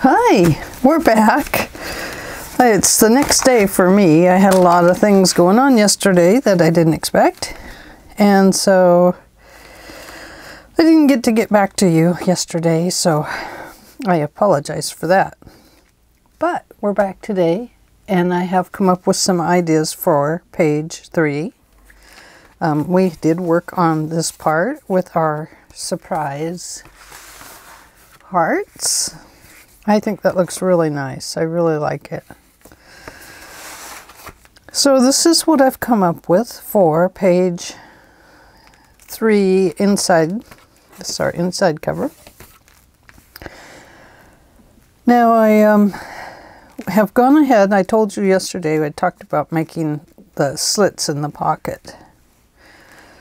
Hi, we're back. It's the next day for me. I had a lot of things going on yesterday that I didn't expect, and so I didn't get back to you yesterday, so I apologize for that. But we're back today, and I have come up with some ideas for page 3. We did work on this part with our surprise hearts. I think that looks really nice. I really like it. So this is what I've come up with for page 3 inside. This is our inside cover. Now I have gone ahead. I told you yesterday I talked about making the slits in the pocket.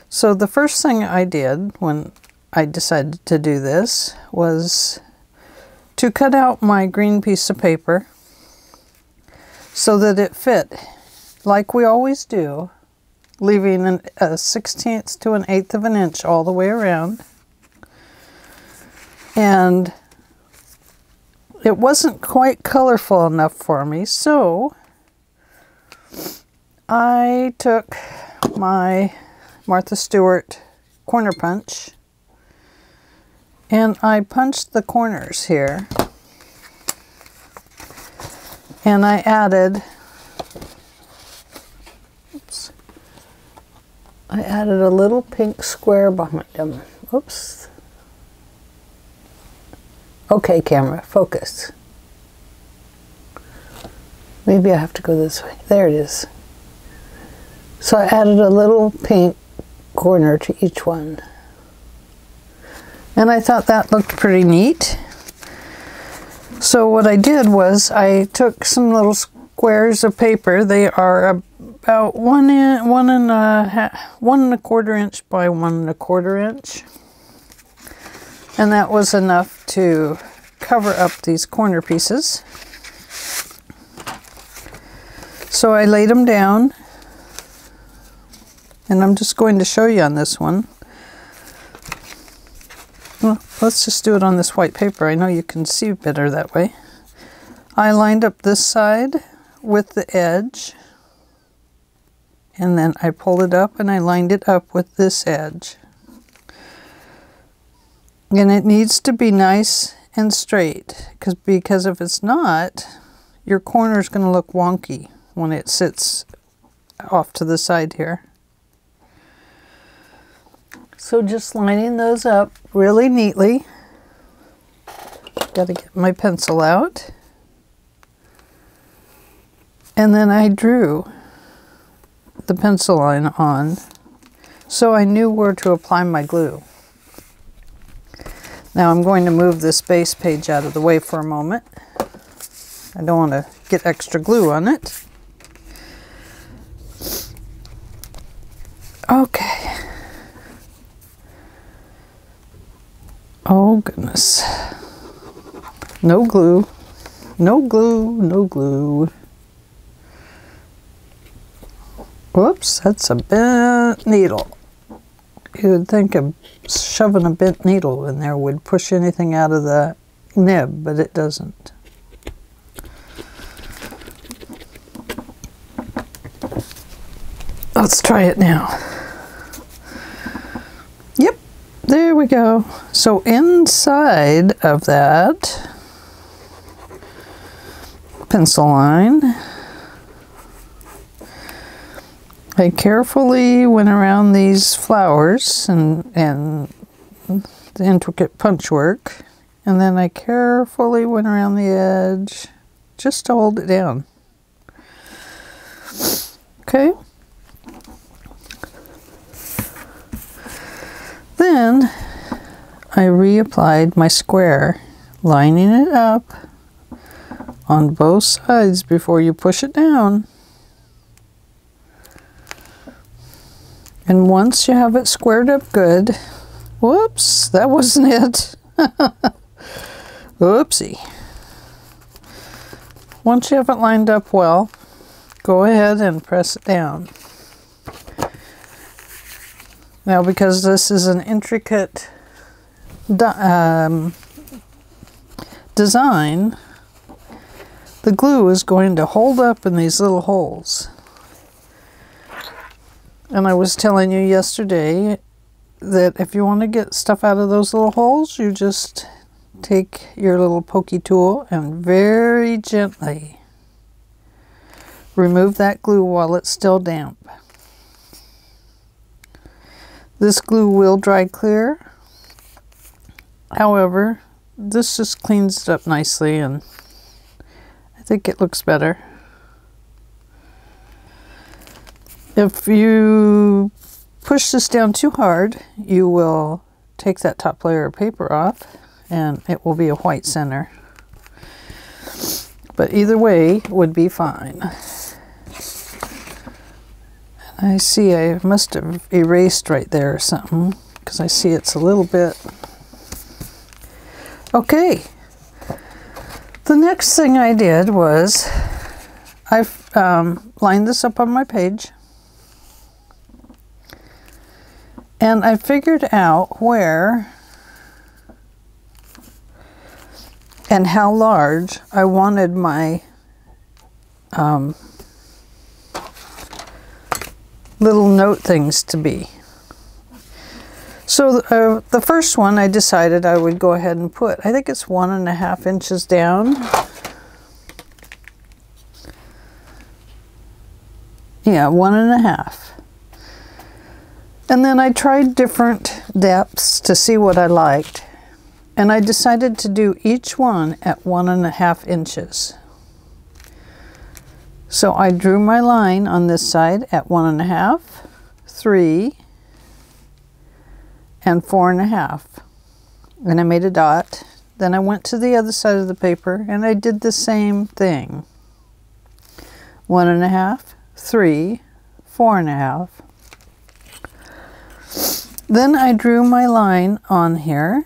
So the first thing I did when I decided to do this was to cut out my green piece of paper so that it fit like we always do, leaving a 1/16 to an 1/8 of an inch all the way around. And it wasn't quite colorful enough for me, so I took my Martha Stewart corner punch and I punched the corners here, and I added, a little pink square behind them. Oops. Okay, camera, focus. Maybe I have to go this way. There it is. So I added a little pink corner to each one. And I thought that looked pretty neat. So what I did was I took some little squares of paper. They are about 1 1¼ inch by 1¼ inch. And that was enough to cover up these corner pieces. So I laid them down. And I'm just going to show you on this one. Well, let's just do it on this white paper. I know you can see better that way. I lined up this side with the edge, and then I pulled it up and I lined it up with this edge. And it needs to be nice and straight, because if it's not, your corner is going to look wonky when it sits off to the side here. So just lining those up really neatly. Got to get my pencil out. And then I drew the pencil line on so I knew where to apply my glue. Now I'm going to move this base page out of the way for a moment. I don't want to get extra glue on it. Okay. Oh goodness. No glue. No glue, no glue. Whoops, that's a bent needle. You would think shoving a bent needle in there would push anything out of the nib, but it doesn't. Let's try it now. Yep. There we go. So inside of that pencil line, I carefully went around these flowers and the intricate punch work, and then I carefully went around the edge just to hold it down. Okay. Then I reapplied my square, lining it up on both sides before you push it down. And once you have it squared up good, whoops, that wasn't it. Oopsie. Once you have it lined up well, go ahead and press it down. Now, because this is an intricate design, the glue is going to hold up in these little holes. And I was telling you yesterday that if you want to get stuff out of those little holes, you just take your little pokey tool and very gently remove that glue while it's still damp. This glue will dry clear. However, this just cleans it up nicely and I think it looks better. If you push this down too hard, you will take that top layer of paper off and it will be a white center. But either way would be fine. I see I must have erased right there or something because I see it's a little bit. Okay. The next thing I did was I've lined this up on my page and I figured out where and how large I wanted my little note things to be. So the first one I decided I would go ahead and put, I think it's 1.5 inches down. Yeah, 1.5. And then I tried different depths to see what I liked. And I decided to do each one at 1.5 inches. So I drew my line on this side at 1.5, 3, and 4.5. And I made a dot. Then I went to the other side of the paper and I did the same thing. 1.5, 3, 4.5. Then I drew my line on here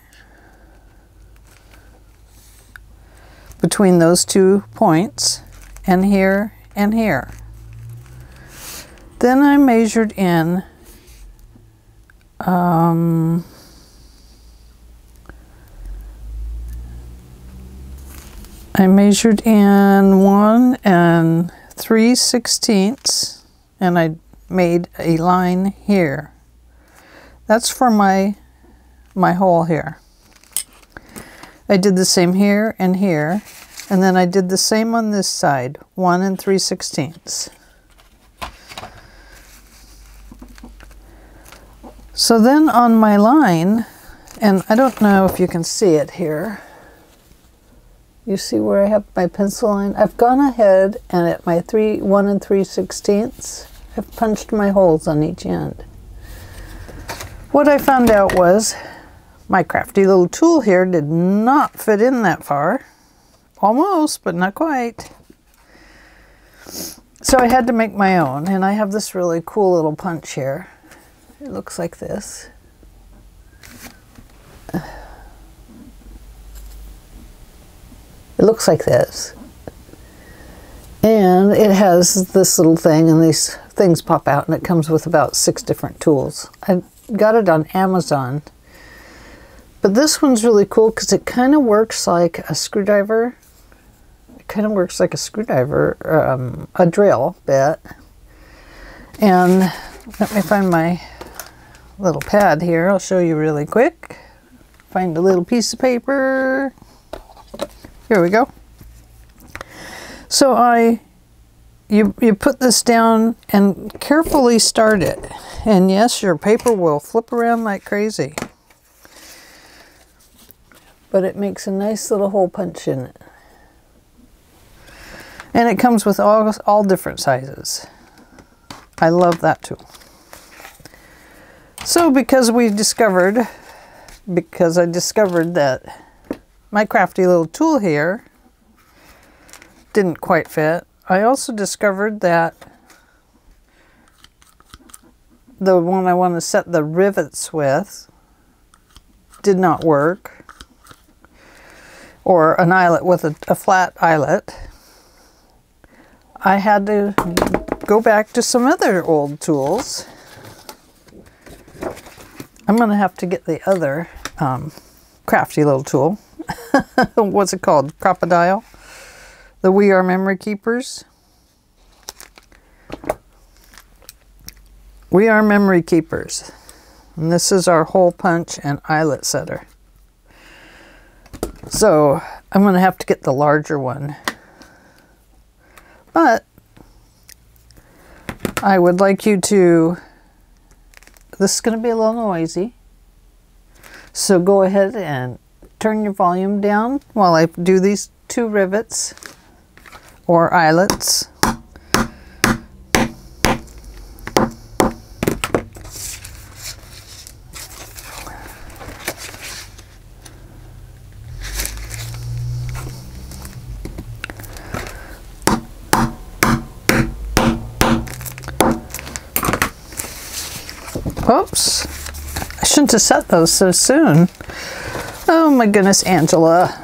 between those 2 points and here and here. Then I measured in I measured in 1 3/16 and I made a line here. That's for my hole here. I did the same here and here, and then I did the same on this side, 1 3/16. So then on my line, and I don't know if you can see it here, you see where I have my pencil line? I've gone ahead and at my 1 3/16, I've punched my holes on each end. What I found out was my crafty little tool here did not fit in that far. Almost, but not quite. So I had to make my own, and I have this really cool little punch here. It looks like this. It looks like this. And it has this little thing, and these things pop out, and it comes with about 6 different tools. I got it on Amazon. But this one's really cool because it kind of works like a screwdriver. It kind of works like a screwdriver, a drill bit. And let me find my little pad here. I'll show you really quick. Find a little piece of paper. Here we go. So you put this down and carefully start it. And yes, your paper will flip around like crazy. But it makes a nice little hole punch in it. And it comes with all different sizes. I love that tool. So because I discovered that my crafty little tool here didn't quite fit, I also discovered that the one I want to set the rivets with did not work. Or an eyelet with a flat eyelet. I had to go back to some other old tools. I'm going to have to get the other crafty little tool. What's it called? Crocodile? the We Are Memory Keepers. We Are Memory Keepers. And this is our hole punch and eyelet setter. So I'm going to have to get the larger one. But I would like you to, this is going to be a little noisy. So go ahead and turn your volume down while I do these 2 rivets or eyelets. Oops, I shouldn't have set those so soon. Oh my goodness, Angela.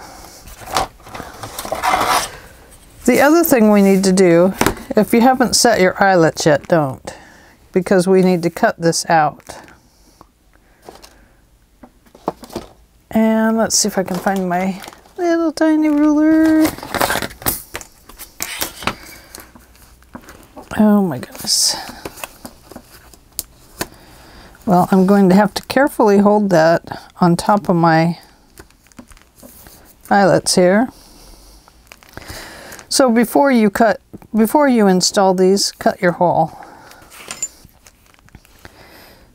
The other thing we need to do, if you haven't set your eyelets yet, don't. Because we need to cut this out. And let's see if I can find my little tiny ruler. Oh my goodness. Well, I'm going to have to carefully hold that on top of my eyelets here. So before you install these, cut your hole.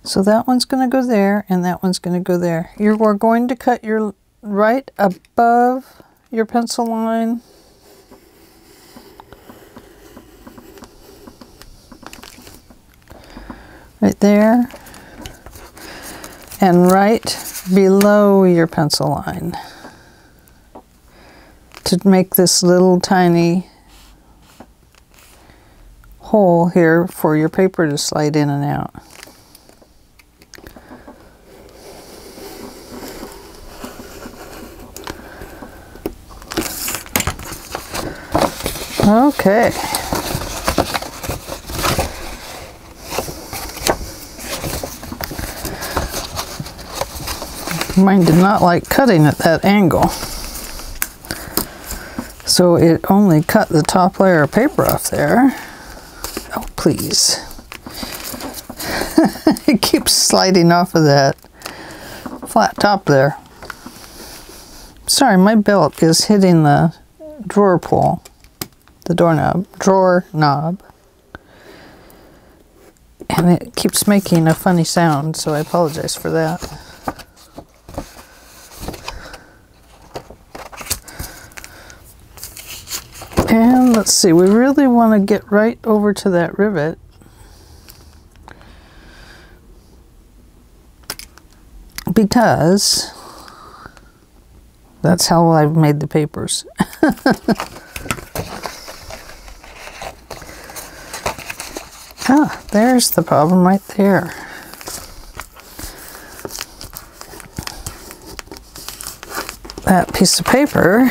So that one's going to go there, and that one's going to go there. You're going to cut your right above your pencil line. Right there. And right below your pencil line to make this little tiny hole here for your paper to slide in and out. Okay. Mine did not like cutting at that angle, so it only cut the top layer of paper off there. Oh, please. It keeps sliding off of that flat top there. Sorry, my belt is hitting the drawer pull, the drawer knob, and it keeps making a funny sound, so I apologize for that. And let's see, we really want to get right over to that rivet. Because that's how I've made the papers. Ah, there's the problem right there. That piece of paper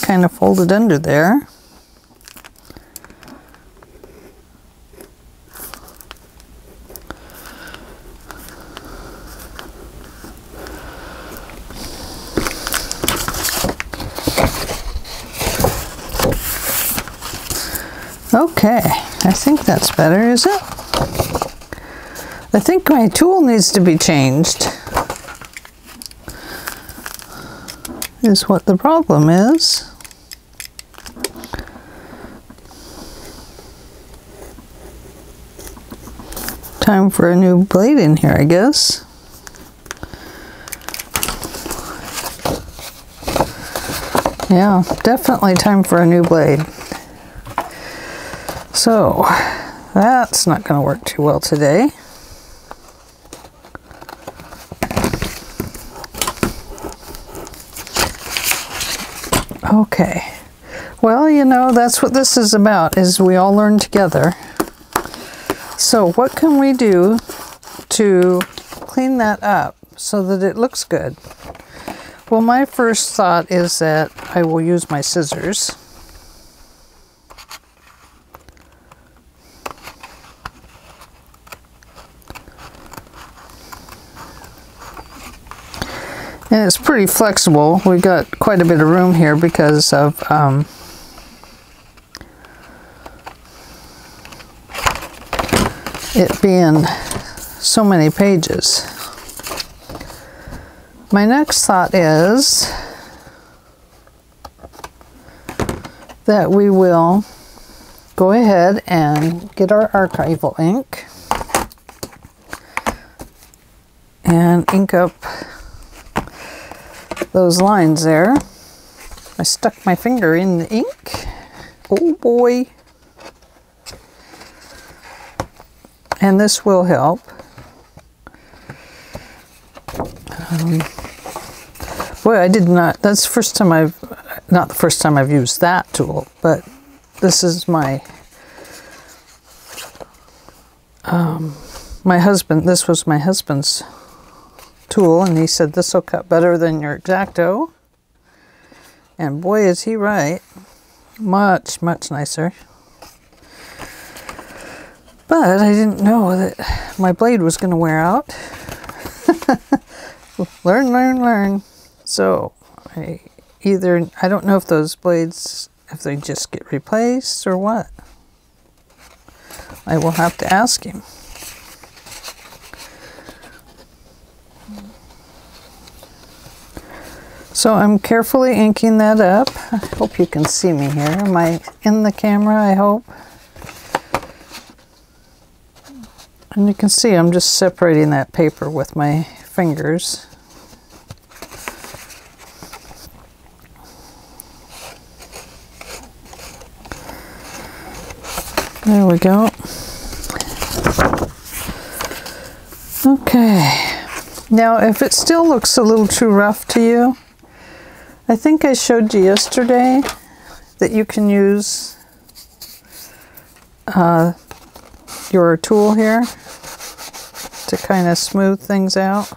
kind of folded under there. Okay, I think that's better, is it? I think my tool needs to be changed, is what the problem is. Time for a new blade in here, I guess. Yeah, definitely time for a new blade. So, that's not going to work too well today. Okay. Well, you know, that's what this is about, is we all learn together. So, what can we do to clean that up so that it looks good? Well, my first thought is that I will use my scissors. And it's pretty flexible. We got quite a bit of room here because of it being so many pages. My next thought is that we will go ahead and get our archival ink and ink up those lines there. I stuck my finger in the ink. Oh boy. And this will help. Boy, I did not, that's the first time not the first time I've used that tool, but this is my, this was my husband's tool, and he said this will cut better than your X-Acto. And boy, is he right. Much, much nicer. But I didn't know that my blade was going to wear out. Learn, learn, learn. So, I don't know if those blades, if they just get replaced or what. I will have to ask him. So I'm carefully inking that up. I hope you can see me here. Am I in the camera, I hope? And you can see I'm just separating that paper with my fingers. There we go. Okay. Now, if it still looks a little too rough to you, I think I showed you yesterday that you can use your tool here to kind of smooth things out.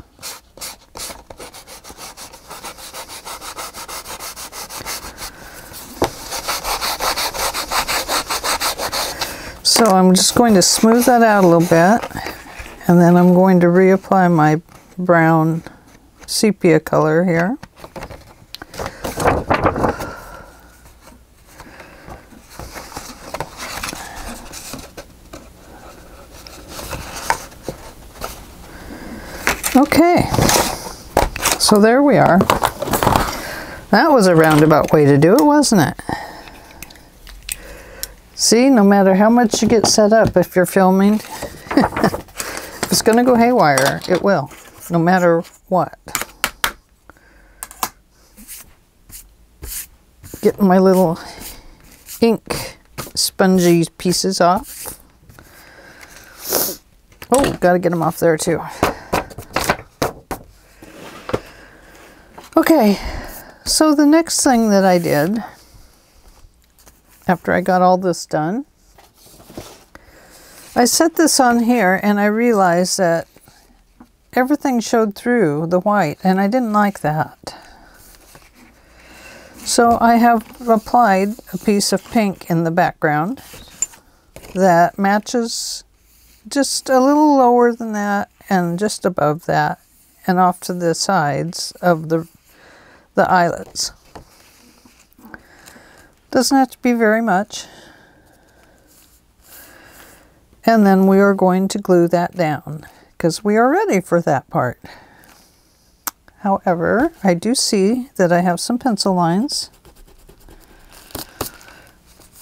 So I'm just going to smooth that out a little bit, and then I'm going to reapply my brown sepia color here. Okay, so there we are. That was a roundabout way to do it, wasn't it? See, no matter how much you get set up, if you're filming, if it's going to go haywire, it will, no matter what. Getting my little ink spongy pieces off. Oh, got to get them off there too. Okay, so the next thing that I did after I got all this done, I set this on here and I realized that everything showed through the white, and I didn't like that. So I have applied a piece of pink in the background that matches just a little lower than that and just above that and off to the sides of the eyelets. Doesn't have to be very much. And then we are going to glue that down because we are ready for that part. However, I do see that I have some pencil lines.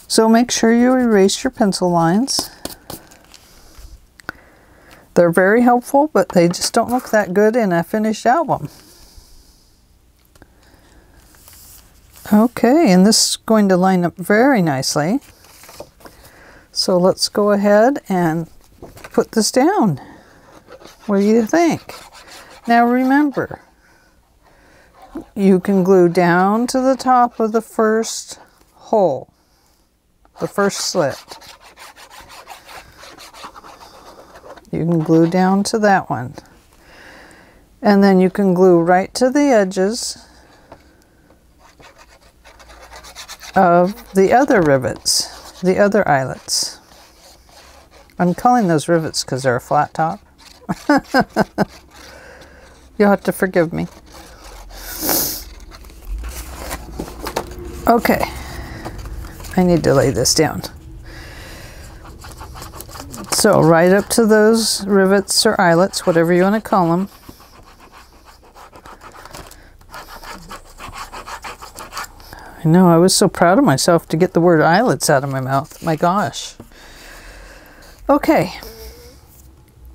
So make sure you erase your pencil lines. They're very helpful, but they just don't look that good in a finished album. Okay, and this is going to line up very nicely. So let's go ahead and put this down. What do you think? Now remember, you can glue down to the top of the first hole, the first slit. You can glue down to that one. And then you can glue right to the edges of the other rivets, the other eyelets. I'm calling those rivets because they're a flat top. You'll have to forgive me. Okay, I need to lay this down. So right up to those rivets or eyelets, whatever you want to call them. I know, I was so proud of myself to get the word eyelets out of my mouth. My gosh. Okay.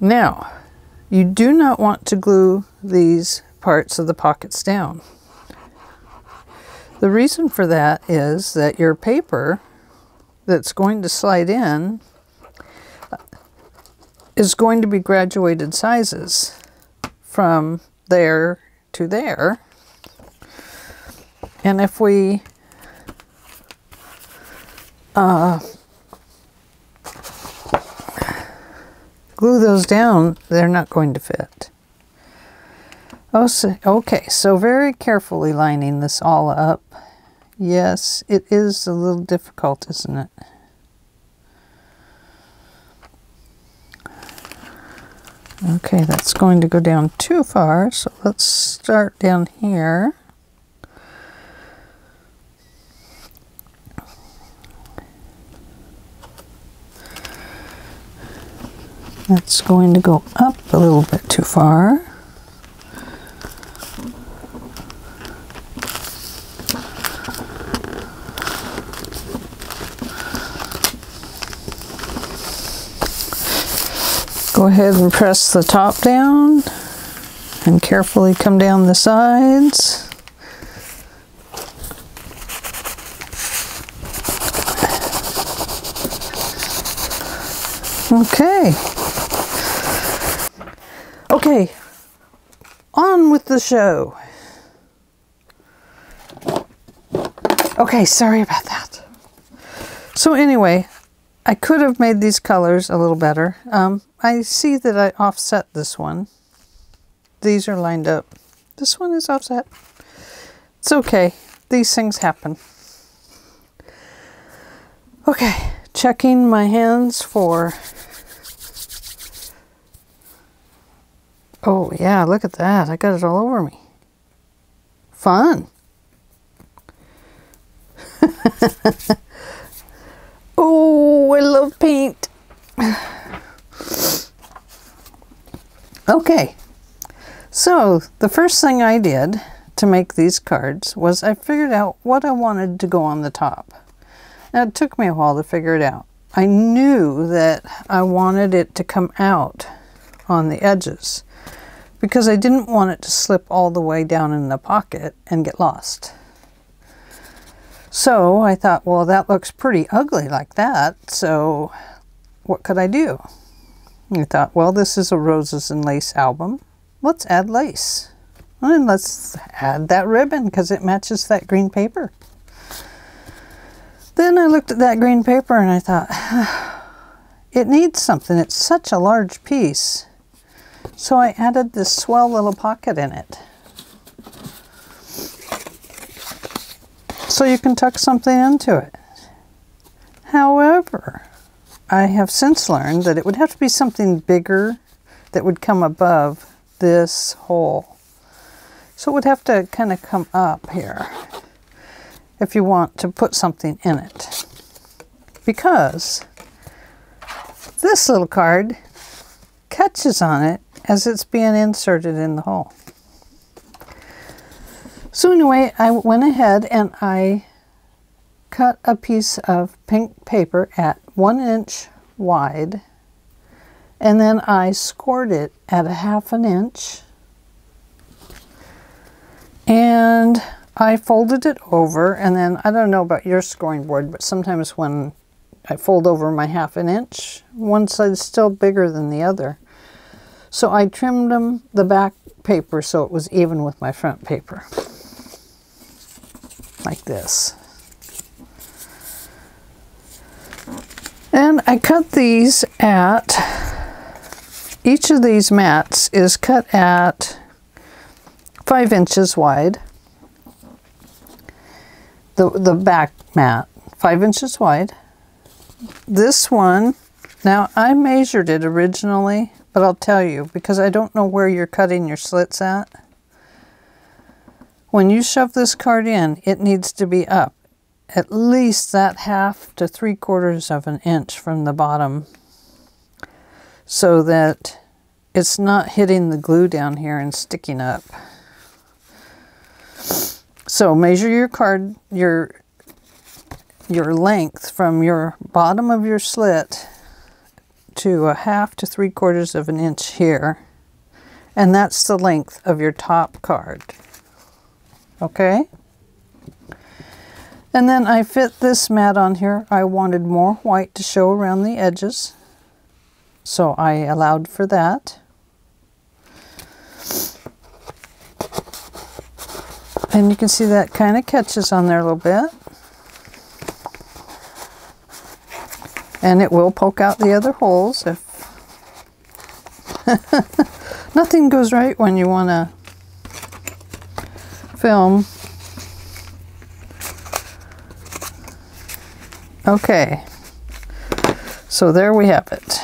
Now, you do not want to glue these parts of the pockets down. The reason for that is that your paper that's going to slide in is going to be graduated sizes from there to there. And if we glue those down, they're not going to fit. Oh, so, okay, so very carefully lining this all up. Yes, it is a little difficult, isn't it? Okay, that's going to go down too far, so let's start down here. That's going to go up a little bit too far. Go ahead and press the top down and carefully come down the sides. Okay. Okay, on with the show. Okay, sorry about that. So anyway, I could have made these colors a little better. I see that I offset this one. These are lined up. This one is offset. It's okay. These things happen. Okay, checking my hands for... Oh yeah, look at that. I got it all over me. Fun. Oh, I love paint. Okay, so the first thing I did to make these cards was I figured out what I wanted to go on the top. Now, it took me a while to figure it out. I knew that I wanted it to come out on the edges because I didn't want it to slip all the way down in the pocket and get lost. So I thought, well, that looks pretty ugly like that, so what could I do? I thought, well, this is a Roses and Lace album. Let's add lace. And let's add that ribbon because it matches that green paper. Then I looked at that green paper and I thought, it needs something. It's such a large piece. So I added this swell little pocket in it. So you can tuck something into it. However, I have since learned that it would have to be something bigger that would come above this hole. So it would have to kind of come up here if you want to put something in it. Because this little card catches on it as it's being inserted in the hole. So anyway, I went ahead and I cut a piece of pink paper at 1 inch wide, and then I scored it at 1/2 inch, and I folded it over, and then I don't know about your scoring board, but sometimes when I fold over my 1/2 inch, one side is still bigger than the other. So I trimmed the back paper so it was even with my front paper, like this. And I cut these at, each of these mats is cut at 5 inches wide. The back mat, 5 inches wide. This one, now I measured it originally, but I'll tell you, because I don't know where you're cutting your slits at. When you shove this card in, it needs to be up at least that 1/2 to 3/4 of an inch from the bottom so that it's not hitting the glue down here and sticking up. So measure your card, your length from your bottom of your slit to 1/2 to 3/4 of an inch here. And that's the length of your top card. Okay? And then I fit this mat on here. I wanted more white to show around the edges, so I allowed for that. And you can see that kind of catches on there a little bit. And it will poke out the other holes if nothing goes right when you want to film. Okay, so there we have it.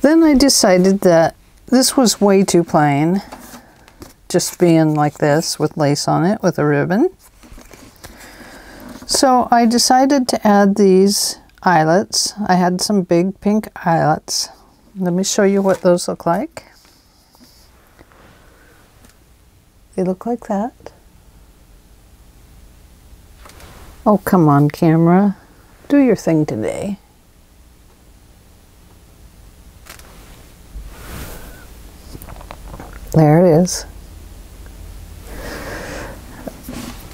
Then I decided that this was way too plain, just being like this with lace on it with a ribbon. So I decided to add these eyelets. I had some big pink eyelets. Let me show you what those look like. They look like that. Oh, come on, camera. Do your thing today. There it is.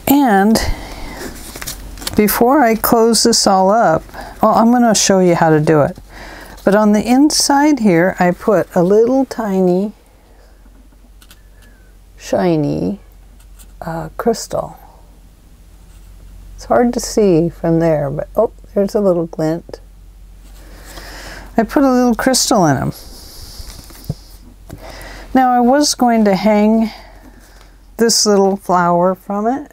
And before I close this all up, well, I'm going to show you how to do it. But on the inside here, I put a little tiny, shiny crystal. It's hard to see from there, but oh, there's a little glint. I put a little crystal in them. Now I was going to hang this little flower from it.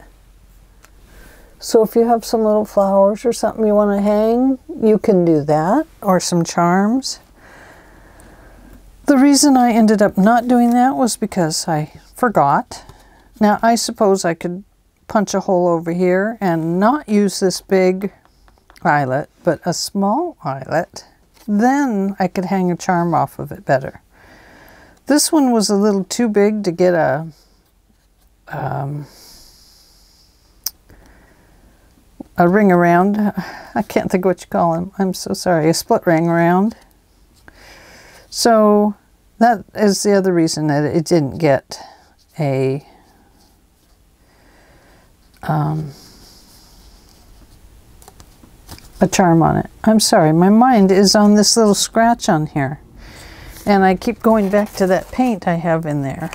So if you have some little flowers or something you want to hang, you can do that, or some charms. The reason I ended up not doing that was because I forgot. Now I suppose I could punch a hole over here and not use this big eyelet, but a small eyelet. Then I could hang a charm off of it better. This one was a little too big to get a ring around. I can't think what you call them. I'm so sorry. A split ring around. So that is the other reason that it didn't get a charm on it. I'm sorry, my mind is on this little scratch on here. And I keep going back to that paint I have in there.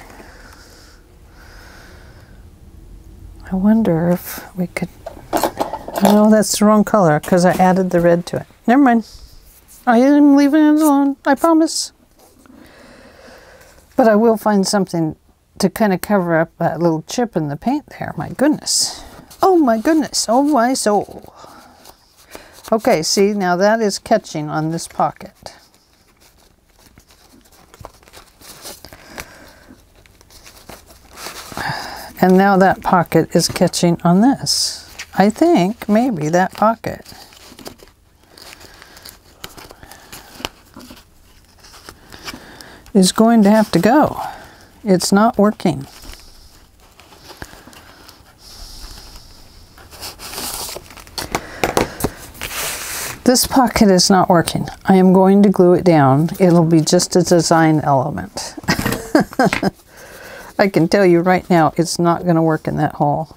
I wonder if we could... No, that's the wrong color because I added the red to it. Never mind. I am leaving it alone, I promise. But I will find something to kind of cover up that little chip in the paint there. My goodness. Oh my goodness. Oh my soul. Okay, see, now that is catching on this pocket. And now that pocket is catching on this. I think maybe that pocket is going to have to go. It's not working. This pocket is not working. I am going to glue it down. It'll be just a design element. I can tell you right now, it's not going to work in that hole.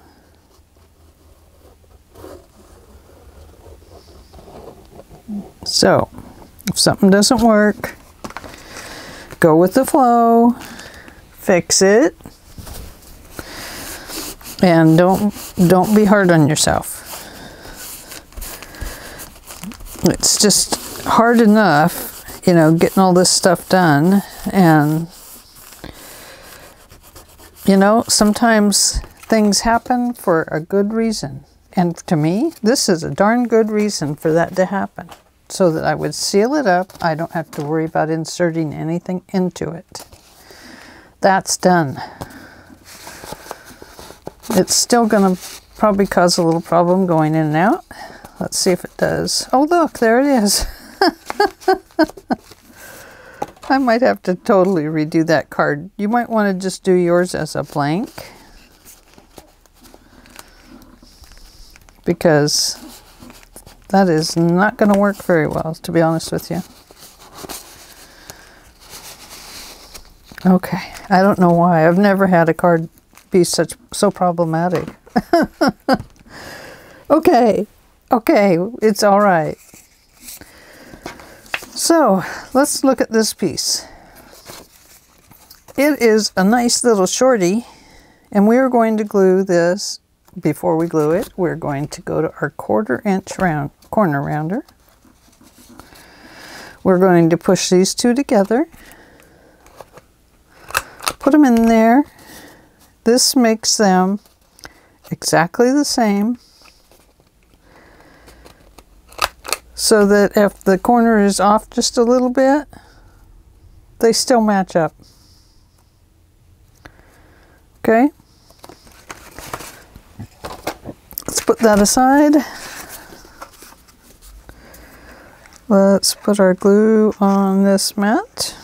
So, if something doesn't work, go with the flow, fix it, and don't be hard on yourself. It's just hard enough, you know, getting all this stuff done, and you know, sometimes things happen for a good reason. And to me, this is a darn good reason for that to happen. So that I would seal it up. I don't have to worry about inserting anything into it. That's done. It's still going to probably cause a little problem going in and out. Let's see if it does. Oh, look, there it is. I might have to totally redo that card. You might want to just do yours as a blank, because that is not going to work very well, to be honest with you. Okay, I don't know why. I've never had a card be so problematic. Okay, it's all right. So let's look at this piece. It is a nice little shorty, and we are going to glue this. Before we glue it, we're going to go to our 1/4 inch corner rounder. We're going to push these two together, put them in there. This makes them exactly the same, so that if the corner is off just a little bit, they still match up. Okay, let's put that aside. Let's put our glue on this mat.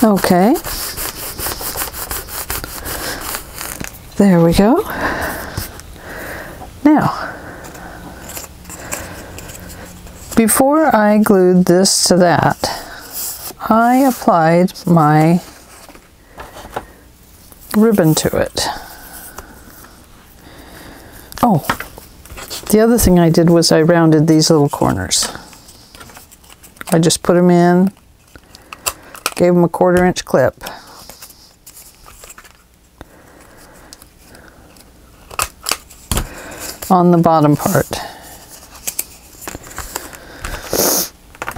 Okay, there we go. Now, before I glued this to that, I applied my ribbon to it. Oh, the other thing I did was I rounded these little corners. I just put them in, gave them a 1/4 inch clip. On the bottom part.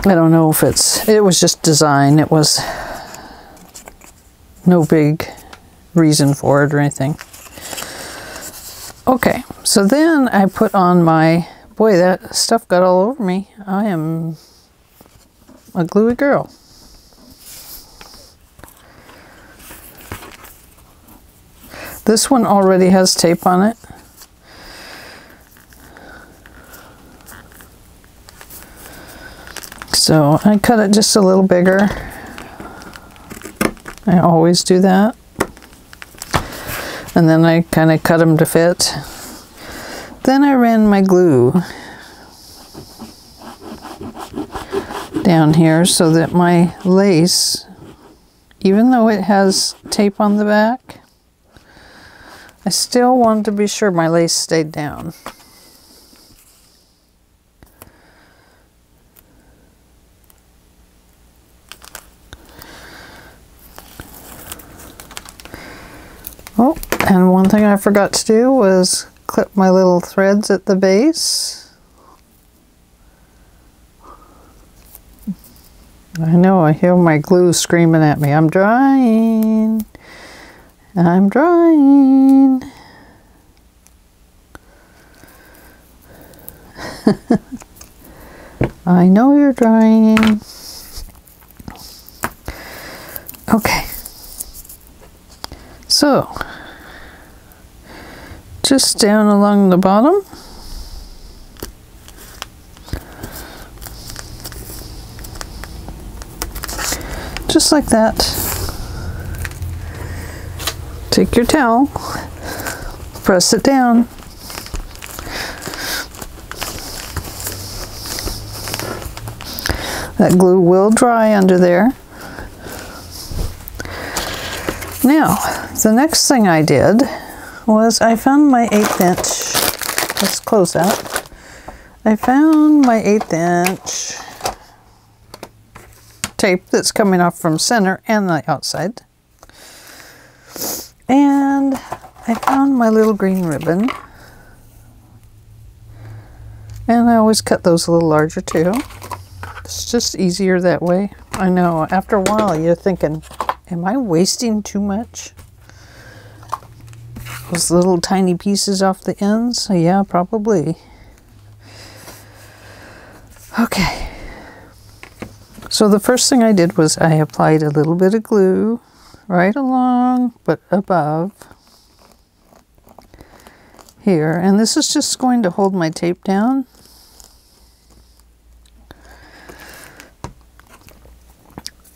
I don't know if it was just design. It was no big reason for it or anything. Okay, so then I put on my, boy, that stuff got all over me. I am a gluey girl. This one already has tape on it. So I cut it just a little bigger. I always do that. And then I kind of cut them to fit. Then I ran my glue down here so that my lace, even though it has tape on the back, I still wanted to be sure my lace stayed down. Oh, and one thing I forgot to do was clip my little threads at the base. I know, I hear my glue screaming at me. I'm drying. I'm drying. I know you're drying. Okay. So, just down along the bottom. Just like that. Take your towel, press it down. That glue will dry under there. Now, the next thing I did was I found my 1/8 inch. Let's close that. I found my 1/8 inch tape that's coming off from center and the outside. And I found my little green ribbon. And I always cut those a little larger too. It's just easier that way. I know, after a while you're thinking, am I wasting too much? Those little tiny pieces off the ends? Yeah, probably. Okay. So the first thing I did was I applied a little bit of glue right along, but above here. And this is just going to hold my tape down.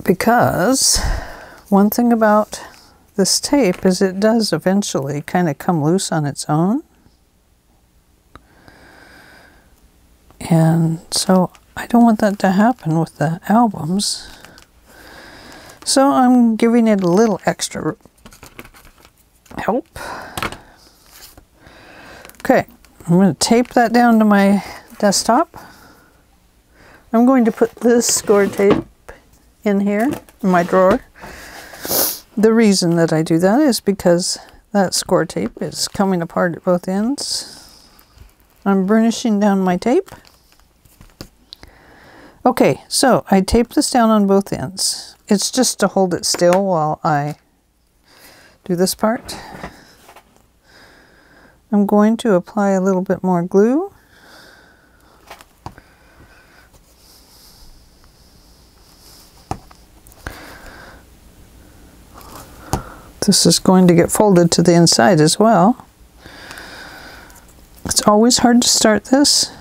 Because one thing about this tape is it does eventually kind of come loose on its own. And so I don't want that to happen with the albums. So I'm giving it a little extra help. Okay, I'm going to tape that down to my desktop. I'm going to put this score tape in here in my drawer. The reason that I do that is because that score tape is coming apart at both ends. I'm burnishing down my tape. Okay, so I tape this down on both ends. It's just to hold it still while I do this part. I'm going to apply a little bit more glue. This is going to get folded to the inside as well. It's always hard to start this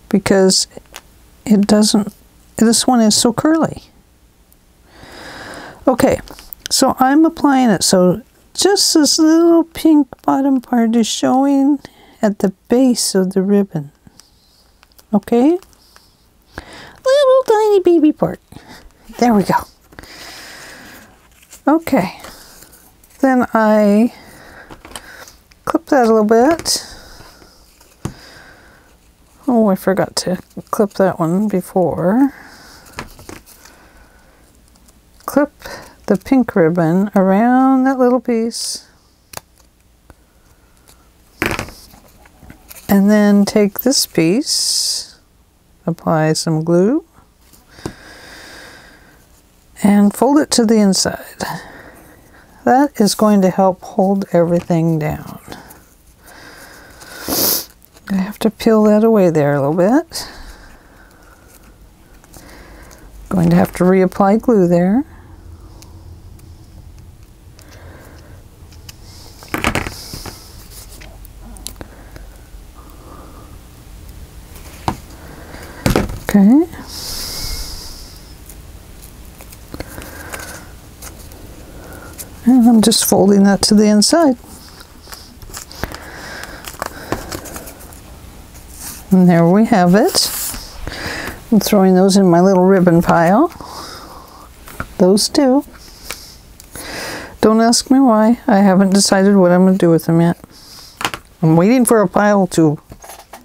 because it doesn't, this one is so curly. Okay, so I'm applying it so just this little pink bottom part is showing at the base of the ribbon. Okay? Little tiny baby part. There we go. Okay, then I clip that a little bit. Oh, I forgot to clip that one before. Clip the pink ribbon around that little piece. And then take this piece, apply some glue, and fold it to the inside. That is going to help hold everything down. I have to peel that away there a little bit. Going to have to reapply glue there. Okay. And I'm just folding that to the inside. And there we have it. I'm throwing those in my little ribbon pile. Those two. Don't ask me why. I haven't decided what I'm going to do with them yet. I'm waiting for a pile to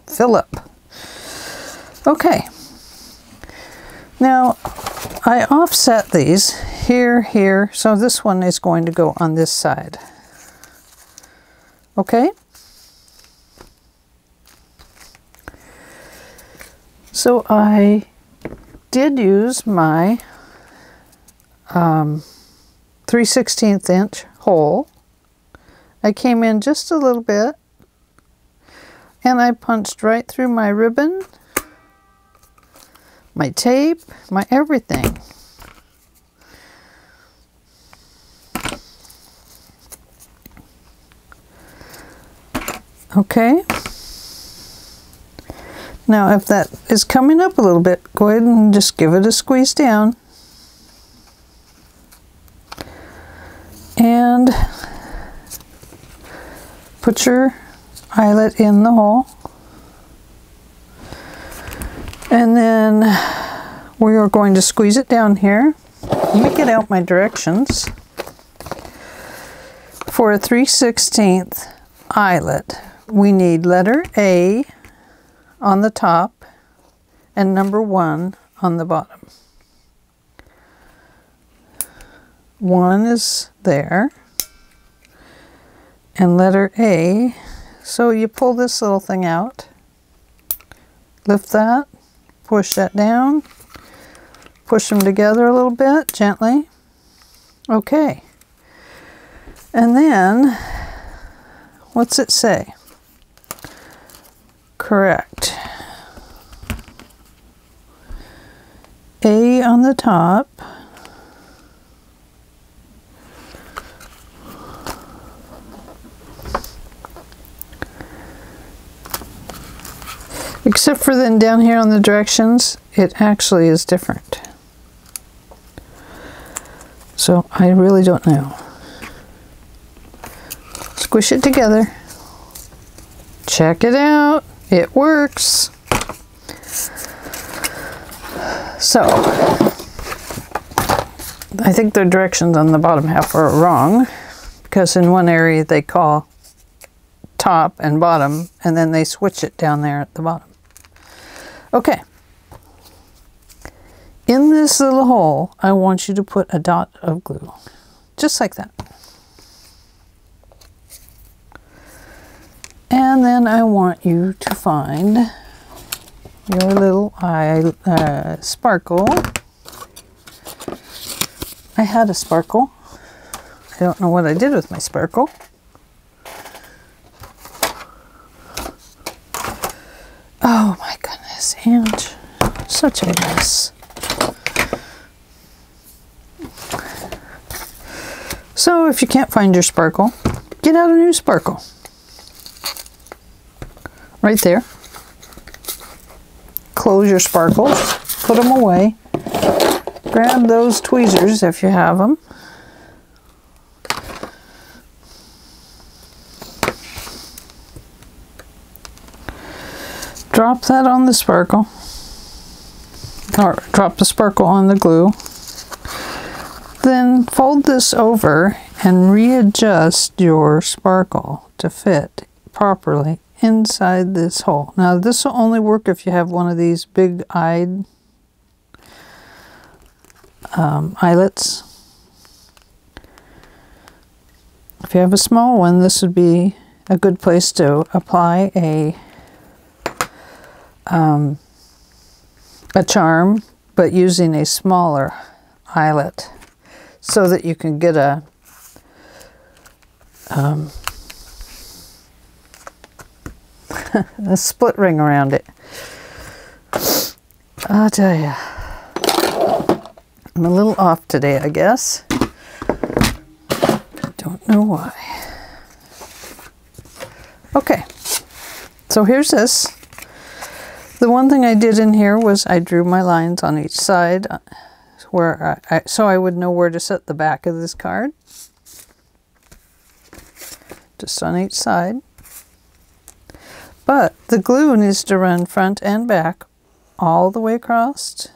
fill up. Okay. Now, I offset these here, here, so this one is going to go on this side. Okay? So I did use my 3/16 inch hole. I came in just a little bit and I punched right through my ribbon, my tape, my everything. Okay. Now if that is coming up a little bit, go ahead and just give it a squeeze down. And put your eyelet in the hole. And then we are going to squeeze it down here. Let me get out my directions. For a 3/16 eyelet, we need letter A on the top and number 1 on the bottom. 1 is there, and letter A So you pull this little thing out, lift that, push that down, push them together a little bit gently. Okay. And then, what's it say? Correct. A on the top. Except for then down here on the directions, it actually is different. So I really don't know. Squish it together. Check it out. It works. So I think the directions on the bottom half are wrong, because in one area they call top and bottom, and then they switch it down there at the bottom. Okay. In this little hole, I want you to put a dot of glue, just like that. And then I want you to find your little sparkle. I had a sparkle. I don't know what I did with my sparkle. Oh my goodness, Ange, such a mess. So if you can't find your sparkle, get out a new sparkle. Right there. Close your sparkles, put them away. Grab those tweezers if you have them. Drop that on the sparkle, or drop the sparkle on the glue. Then fold this over and readjust your sparkle to fit properly inside this hole. Now this will only work if you have one of these big-eyed eyelets. If you have a small one, this would be a good place to apply a charm, but using a smaller eyelet so that you can get a a split ring around it. I'll tell you, I'm a little off today, I guess. Don't know why. Okay, so here's this. The one thing I did in here was I drew my lines on each side where so I would know where to set the back of this card. Just on each side. But the glue needs to run front and back all the way across.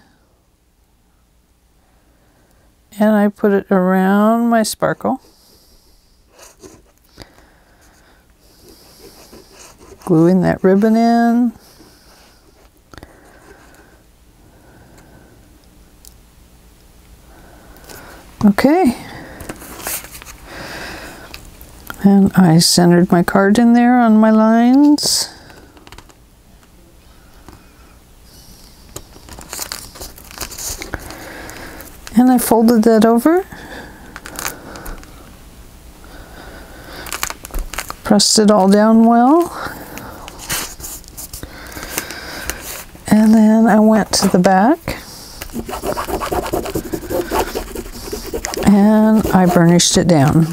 And I put it around my sparkle. Gluing that ribbon in. Okay. And I centered my card in there on my lines. And I folded that over. Pressed it all down well. And then I went to the back. And I burnished it down.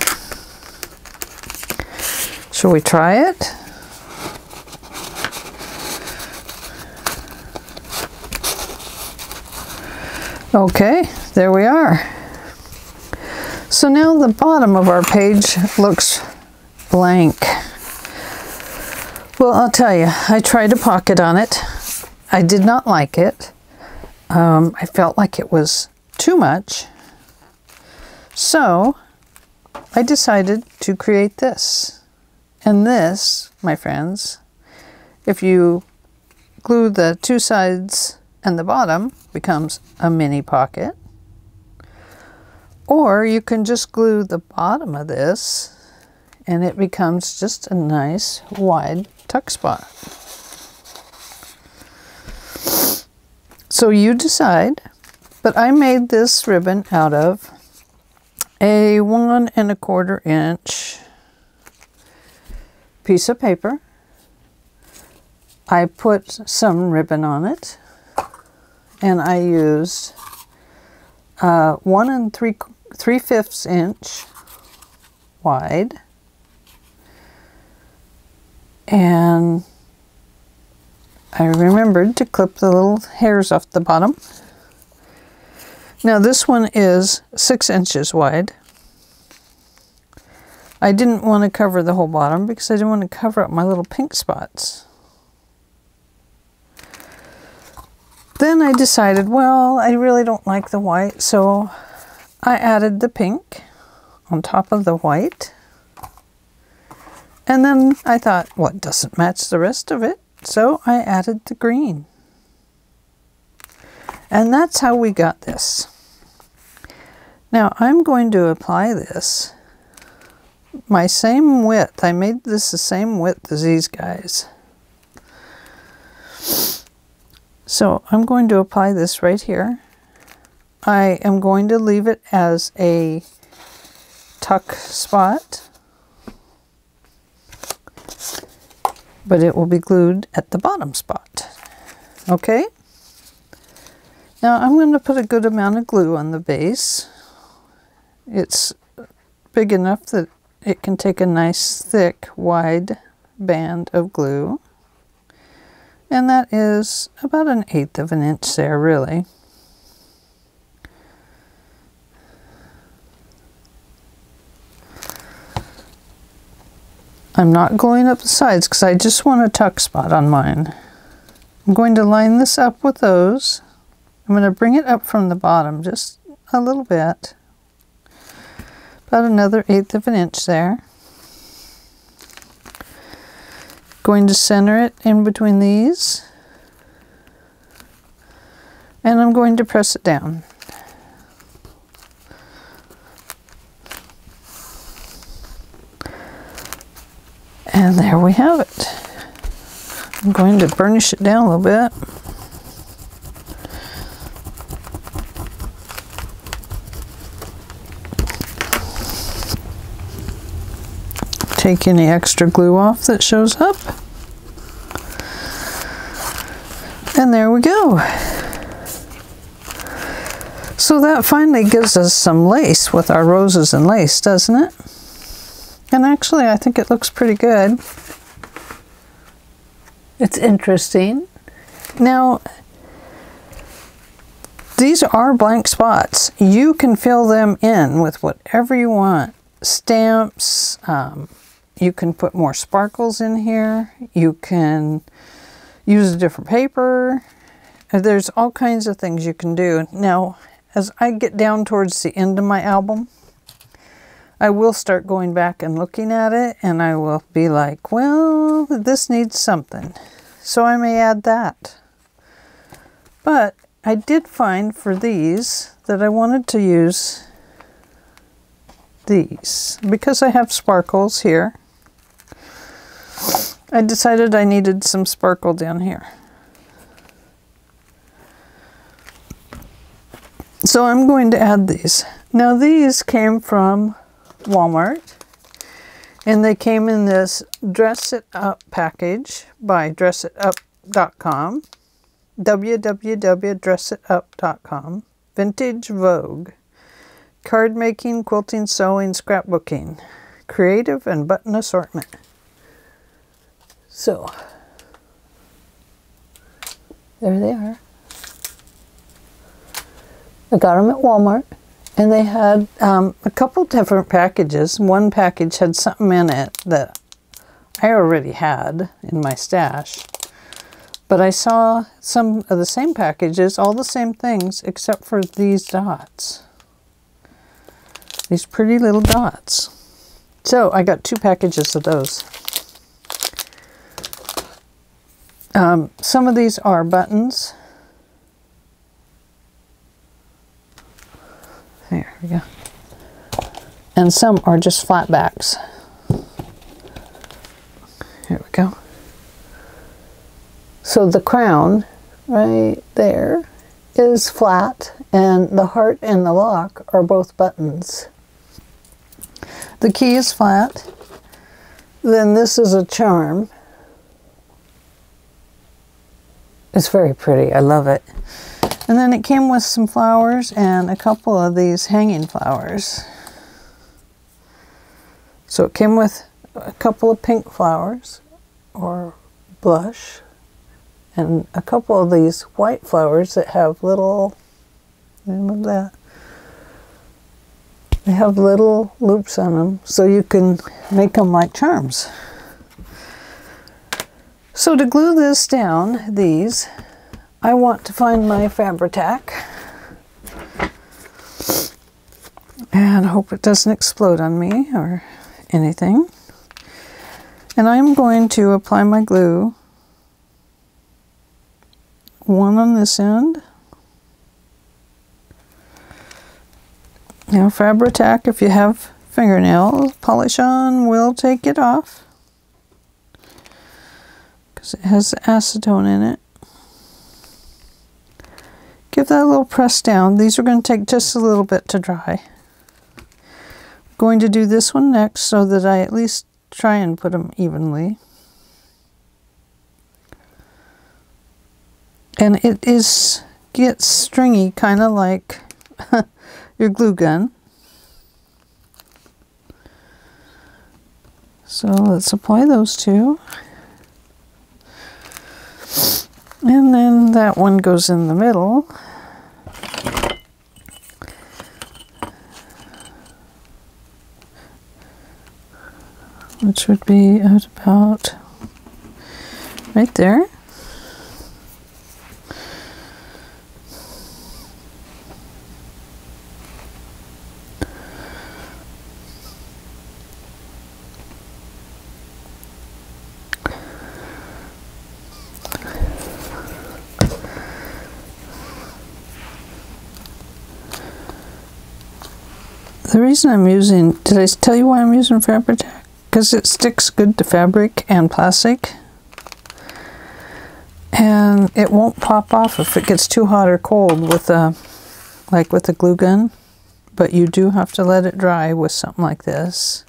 Shall we try it? Okay, there we are. So now the bottom of our page looks blank. Well, I'll tell you, I tried a pocket on it. I did not like it. I felt like it was too much. So I decided to create this. And this, my friends, if you glue the two sides and the bottom, becomes a mini pocket. Or you can just glue the bottom of this and it becomes just a nice wide tuck spot. So you decide, but I made this ribbon out of a 1 1/4 inch piece of paper. I put some ribbon on it, and I used 1 3/5 inch wide, and I remembered to clip the little hairs off the bottom. Now this one is 6 inches wide. I didn't want to cover the whole bottom because I didn't want to cover up my little pink spots. Then I decided, well, I really don't like the white, so I added the pink on top of the white. And then I thought, well, it doesn't match the rest of it, so I added the green. And that's how we got this. Now I'm going to apply this my same width. I made this the same width as these guys. So I'm going to apply this right here. I am going to leave it as a tuck spot, but it will be glued at the bottom spot. Okay? Now I'm going to put a good amount of glue on the base. It's big enough that it can take a nice thick wide band of glue, and that is about 1/8 of an inch there, really. I'm not going up the sides because I just want a tuck spot on mine. I'm going to line this up with those. I'm going to bring it up from the bottom just a little bit. About another 1/8 of an inch there. Going to center it in between these. And I'm going to press it down. And there we have it. I'm going to burnish it down a little bit. Take any extra glue off that shows up. And there we go. So that finally gives us some lace with our roses and lace, doesn't it? And actually, I think it looks pretty good. It's interesting. Now, these are blank spots. You can fill them in with whatever you want. Stamps, you can put more sparkles in here. You can use a different paper. There's all kinds of things you can do. Now, as I get down towards the end of my album, I will start going back and looking at it, and I will be like, well, this needs something. So I may add that. But I did find for these that I wanted to use these. Because I have sparkles here, I decided I needed some sparkle down here. So I'm going to add these. Now these came from Walmart, and they came in this Dress It Up package by dressitup.com, www.dressitup.com, Vintage Vogue, card making, quilting, sewing, scrapbooking, creative and button assortment. So there they are. I got them at Walmart. And they had a couple different packages. One package had something in it that I already had in my stash. But I saw some of the same packages, all the same things, except for these dots. These pretty little dots. So I got 2 packages of those. Some of these are buttons. There we go. And some are just flat backs. Here we go. So the crown right there is flat, and the heart and the lock are both buttons. The key is flat. Then this is a charm. It's very pretty. I love it. And then it came with some flowers and a couple of these hanging flowers. So it came with a couple of pink flowers or blush and a couple of these white flowers that have little, look at that. They have little loops on them, so you can make them like charms. So to glue this down, these, I want to find my Fabri-Tac. And I hope it doesn't explode on me or anything. And I'm going to apply my glue. One on this end. Now Fabri-Tac, if you have fingernail polish on, will take it off. Because it has acetone in it. Give that a little press down. These are going to take just a little bit to dry. I'm going to do this one next so that I at least try and put them evenly. And it gets stringy, kind of like your glue gun. So let's apply those two. And then that one goes in the middle. Which would be at about right there. The reason I'm using, did I tell you why I'm using Fabri-Tac? Because it sticks good to fabric and plastic. And it won't pop off if it gets too hot or cold with like with a glue gun. But you do have to let it dry with something like this.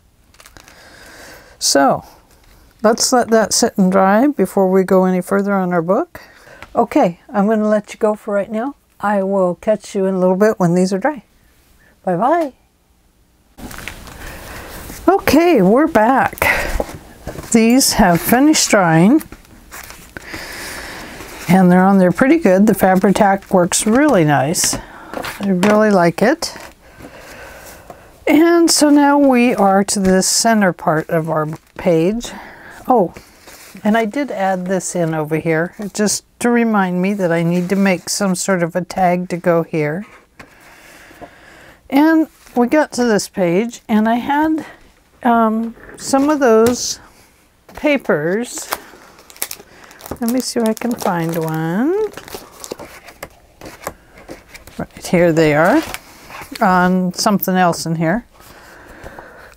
So, let's let that sit and dry before we go any further on our book. Okay, I'm going to let you go for right now. I will catch you in a little bit when these are dry. Bye-bye. Okay, we're back. These have finished drying and they're on there pretty good. The Fabri-Tac works really nice. I really like it. And so now we are to the center part of our page. Oh, and I did add this in over here just to remind me that I need to make some sort of a tag to go here. And we got to this page and I had some of those papers. Let me see if I can find one. Right here they are, on something else in here.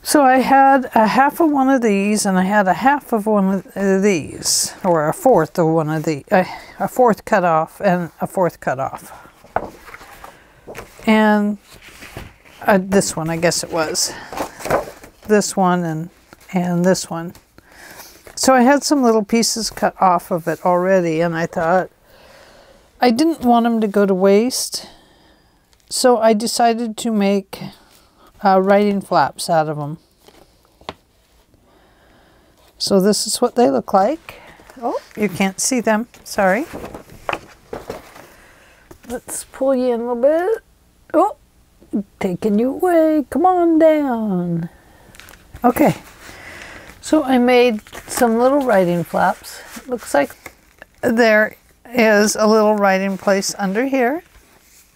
So I had a half of one of these and I had a half of one of these, or a fourth of one of the, a fourth cut off and a fourth cut off. And this one, I guess it was. This one and this one. So I had some little pieces cut off of it already, and I thought I didn't want them to go to waste, so I decided to make writing flaps out of them. So this is what they look like. Oh, you can't see them, sorry. Let's pull you in a little bit. Oh, taking you away, come on down. Okay, so I made some little writing flaps. Looks like there is a little writing place under here,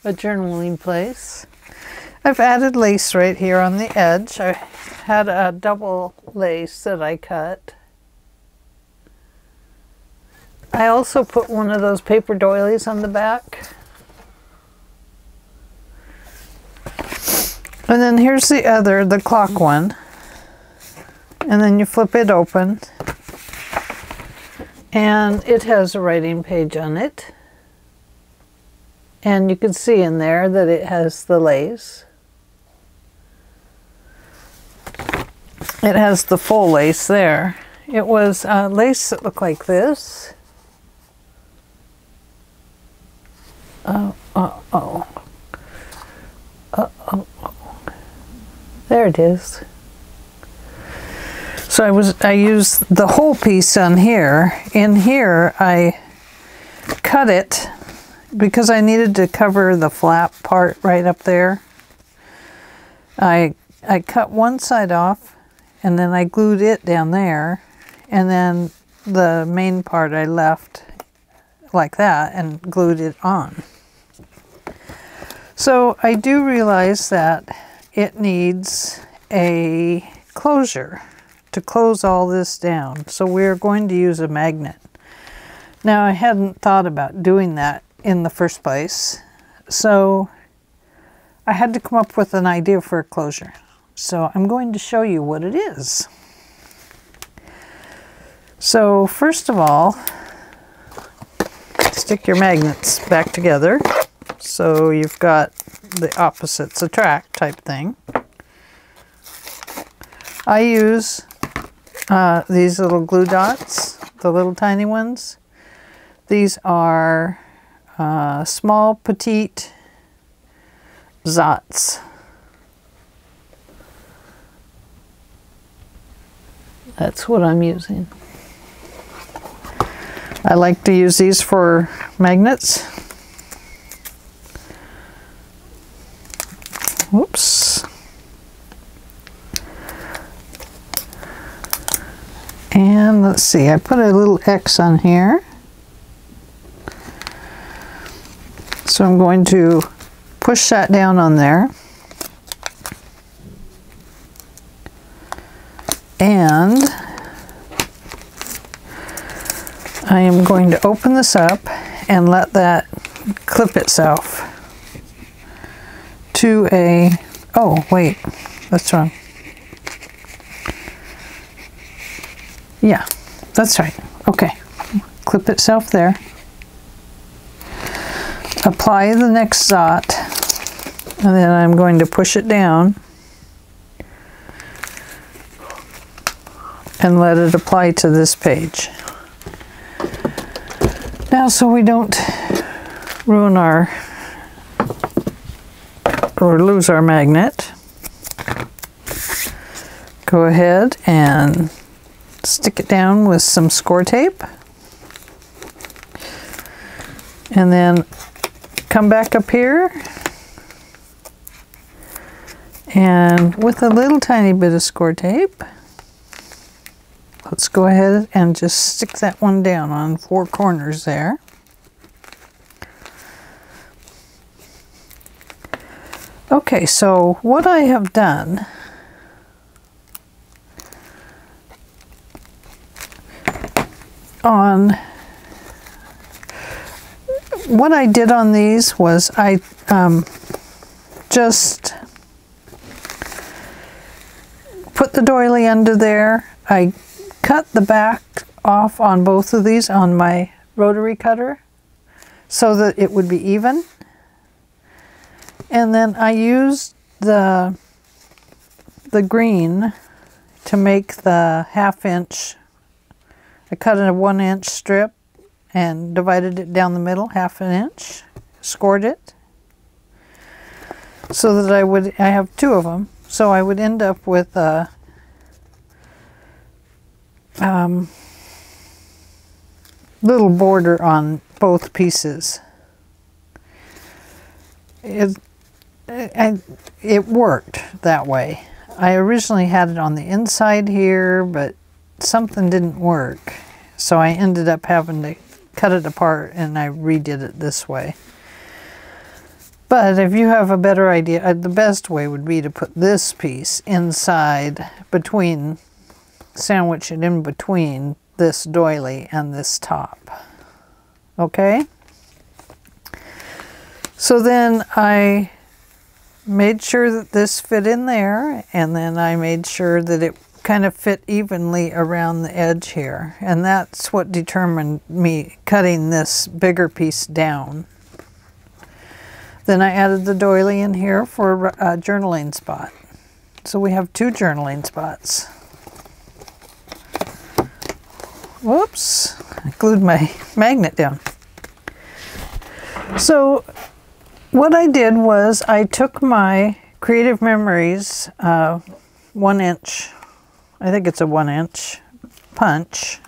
a journaling place. I've added lace right here on the edge. I had a double lace that I cut. I also put one of those paper doilies on the back. And then here's the other, the clock one. And then you flip it open. And it has a writing page on it. And you can see in there that it has the lace. It has the full lace there. It was lace that looked like this. There it is. So I used the whole piece on here. In here I cut it because I needed to cover the flap part right up there. I cut one side off and then I glued it down there, and then the main part I left like that and glued it on. So I do realize that it needs a closure to close all this down. So we're going to use a magnet. Now I hadn't thought about doing that in the first place, so I had to come up with an idea for a closure. So I'm going to show you what it is. So first of all, stick your magnets back together so you've got the opposites attract type thing. I use these little glue dots, the little tiny ones. These are small petite Zots. That's what I'm using. I like to use these for magnets. Whoops. And let's see, I put a little X on here. So I'm going to push that down on there. And I am going to open this up and let that clip itself to a, oh wait, that's wrong. Yeah, that's right. Okay, clip itself there. Apply the next Zot, and then I'm going to push it down and let it apply to this page. Now, so we don't ruin our or lose our magnet, go ahead and stick it down with some score tape, and then come back up here and with a little tiny bit of score tape, let's go ahead and just stick that one down on 4 corners there. Okay, so what I have done what I did on these was I just put the doily under there. I cut the back off on both of these on my rotary cutter so that it would be even. And then I used the green to make the 1/2 inch. I cut in a 1 inch strip and divided it down the middle, 1/2 inch, scored it, so that I have 2 of them, so I would end up with a little border on both pieces. It worked that way. I originally had it on the inside here, but something didn't work, so I ended up having to cut it apart and I redid it this way. But if you have a better idea, the best way would be to put this piece inside between, sandwich it in between this doily and this top. Okay? So then I made sure that this fit in there, and then I made sure that it kind of fit evenly around the edge here, and that's what determined me cutting this bigger piece down. Then I added the doily in here for a journaling spot. So we have 2 journaling spots. Whoops, I glued my magnet down. So what I did was I took my Creative Memories 1 inch, I think it's a 1 inch punch,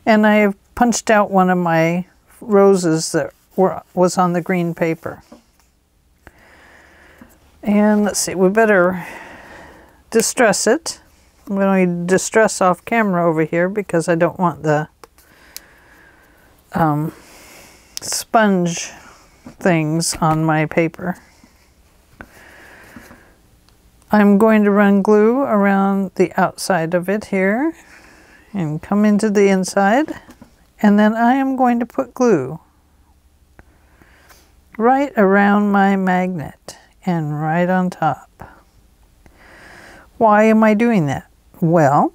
and I punched out one of my roses that was on the green paper. And let's see, we better distress it. I'm going to distress off camera over here because I don't want the sponge things on my paper. I'm going to run glue around the outside of it here and come into the inside, and then I am going to put glue right around my magnet and right on top. Why am I doing that? Well,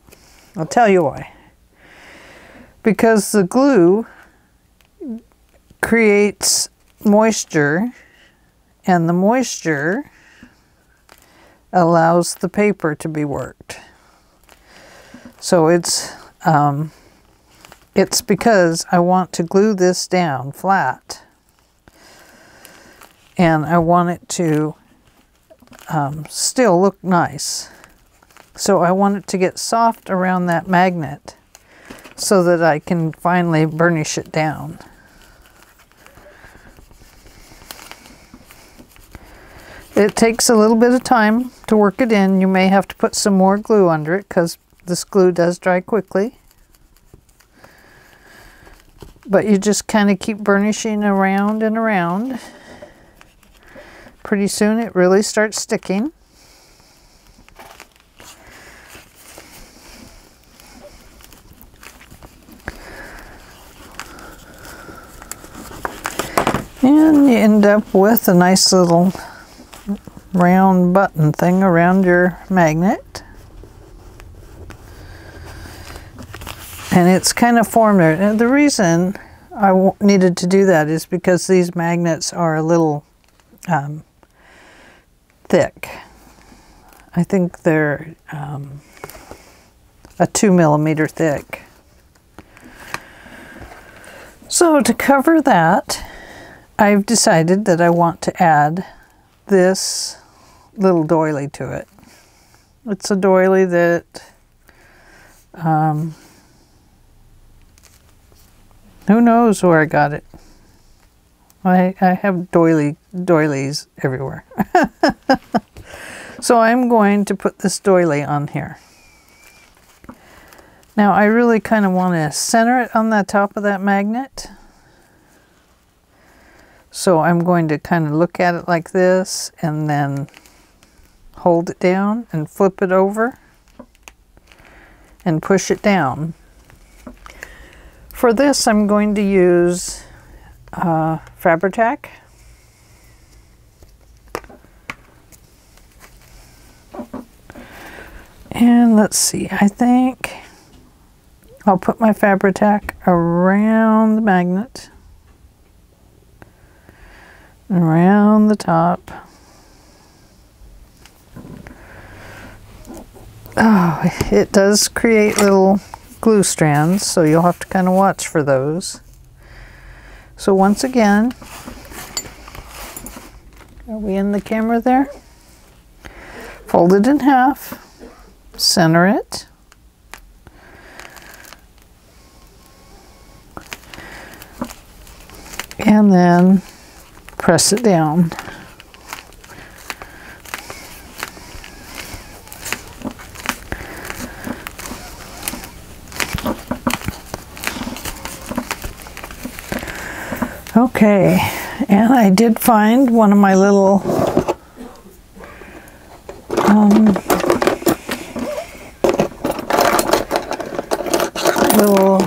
I'll tell you why. Because the glue creates moisture, and the moisture allows the paper to be worked. So it's because I want to glue this down flat, and I want it to still look nice. So I want it to get soft around that magnet so that I can finally burnish it down. It takes a little bit of time to work it in. You may have to put some more glue under it because this glue does dry quickly. But you just kind of keep burnishing around and around. Pretty soon it really starts sticking. And you end up with a nice little round button thing around your magnet. And it's kind of formed there. And the reason I needed to do that is because these magnets are a little thick. I think they're a 2 millimeter thick. So to cover that, I've decided that I want to add this little doily to it. It's a doily that who knows where I got it. I have doilies everywhere. So I'm going to put this doily on here. Now I really kind of want to center it on the top of that magnet. So I'm going to kind of look at it like this and then hold it down and flip it over and push it down. For this I'm going to use Fabri-Tac. And let's see, I think I'll put my Fabri-Tac around the magnet, around the top. Oh, it does create little glue strands, so you'll have to kind of watch for those. So once again, are we in the camera there? Fold it in half, center it, and then press it down. Okay, and I did find one of my little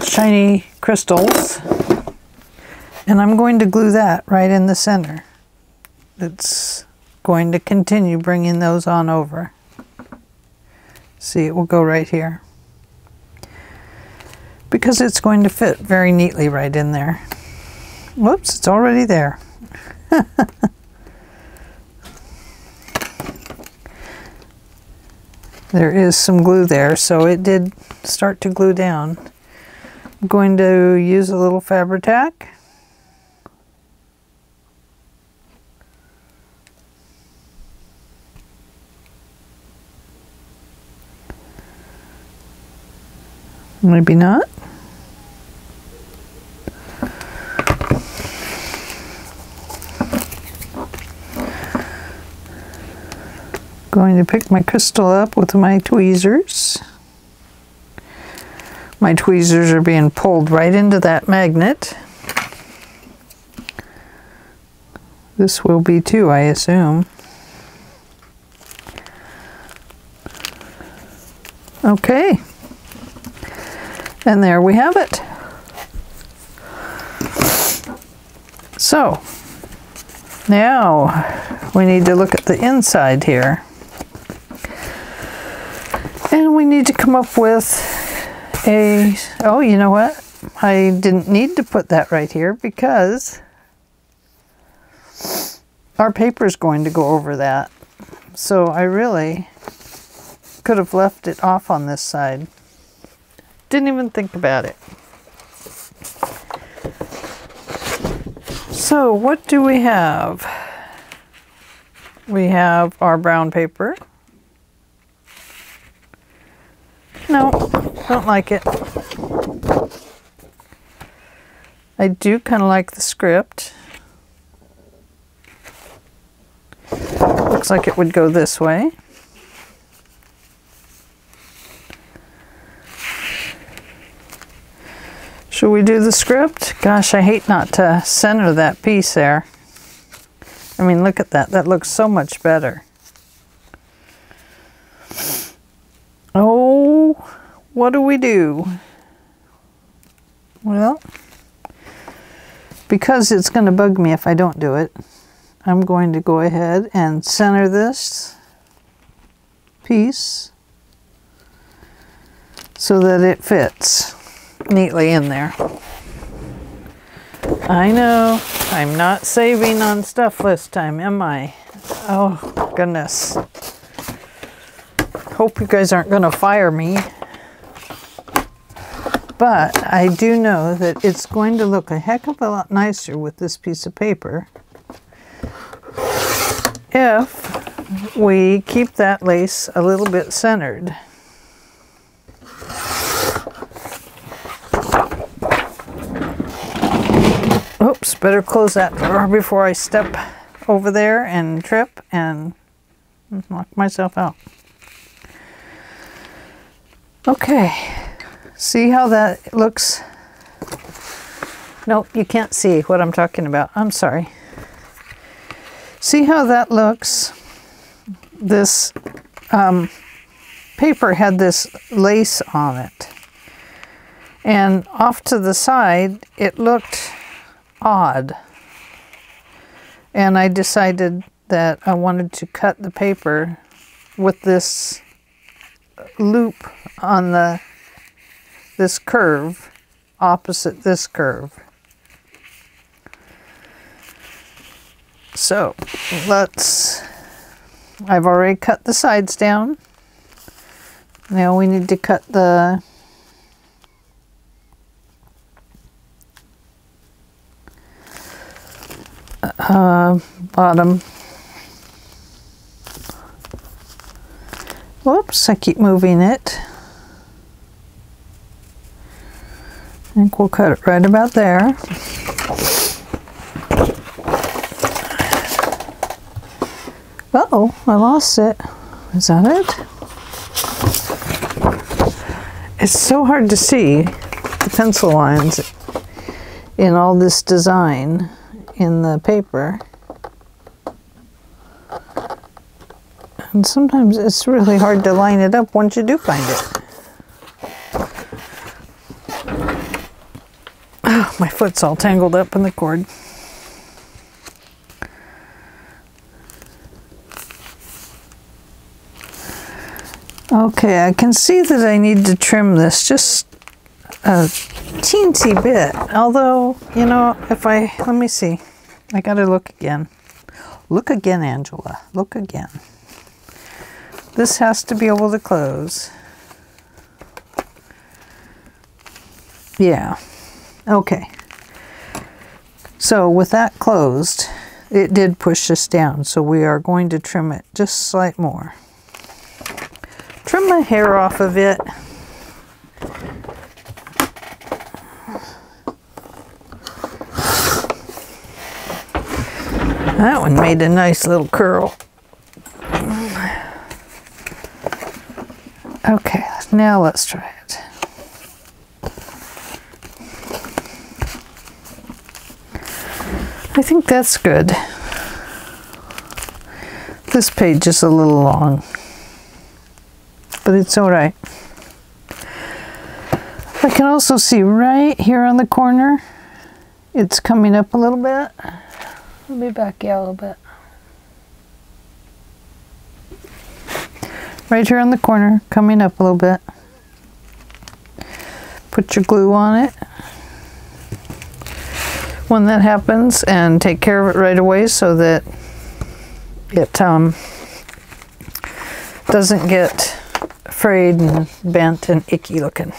shiny crystals, and I'm going to glue that right in the center. It's going to continue bringing those on over. See, it will go right here. Because it's going to fit very neatly right in there. Whoops, it's already there. There is some glue there, so it did start to glue down. I'm going to use a little Fabri-Tac. Maybe not. Going to pick my crystal up with my tweezers. My tweezers are being pulled right into that magnet. This will be too, I assume. Okay. And there we have it. So, now we need to look at the inside here. And we need to come up with a, oh, you know what? I didn't need to put that right here because our paper is going to go over that. So I really could have left it off on this side. Didn't even think about it. So what do we have? We have our brown paper. No, don't like it. I do kind of like the script. Looks like it would go this way. Should we do the script? Gosh, I hate not to center that piece there. I mean, look at that. That looks so much better. Oh, what do we do? Well, because it's going to bug me if I don't do it, I'm going to go ahead and center this piece so that it fits neatly in there. I know, I'm not saving on stuff this time, am I? Oh, goodness. Hope you guys aren't going to fire me. But I do know that it's going to look a heck of a lot nicer with this piece of paper if we keep that lace a little bit centered. Oops, better close that drawer before I step over there and trip and knock myself out. Okay, see how that looks? Nope, you can't see what I'm talking about. I'm sorry. See how that looks? This paper had this lace on it. And off to the side, it looked odd. And I decided that I wanted to cut the paper with this loop on this curve opposite this curve. So I've already cut the sides down. Now we need to cut the bottom. Whoops, I keep moving it. I think we'll cut it right about there. Uh-oh, I lost it. Is that it? It's so hard to see the pencil lines in all this design in the paper. And sometimes it's really hard to line it up once you do find it. Oh, my foot's all tangled up in the cord. Okay, I can see that I need to trim this just a teensy bit. Although, you know, let me see. I gotta look again. Look again, Angela. Look again. This has to be able to close. Yeah. Okay. So with that closed, it did push this down. So we are going to trim it just slight more. Trim my hair off of it. That one made a nice little curl. Okay, now let's try it. I think that's good. This page is a little long, but it's all right. I can also see right here on the corner, it's coming up a little bit. Let me back you out a little bit. Right here on the corner, coming up a little bit. Put your glue on it when that happens, and take care of it right away so that it doesn't get frayed and bent and icky looking.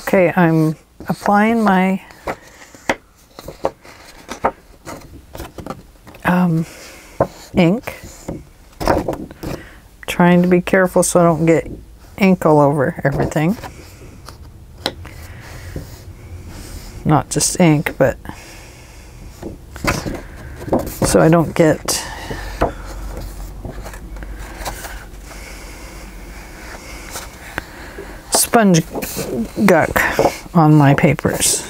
Okay, I'm applying my ink. Trying to be careful so I don't get ink all over everything. Not just ink, but so I don't get sponge guck on my papers.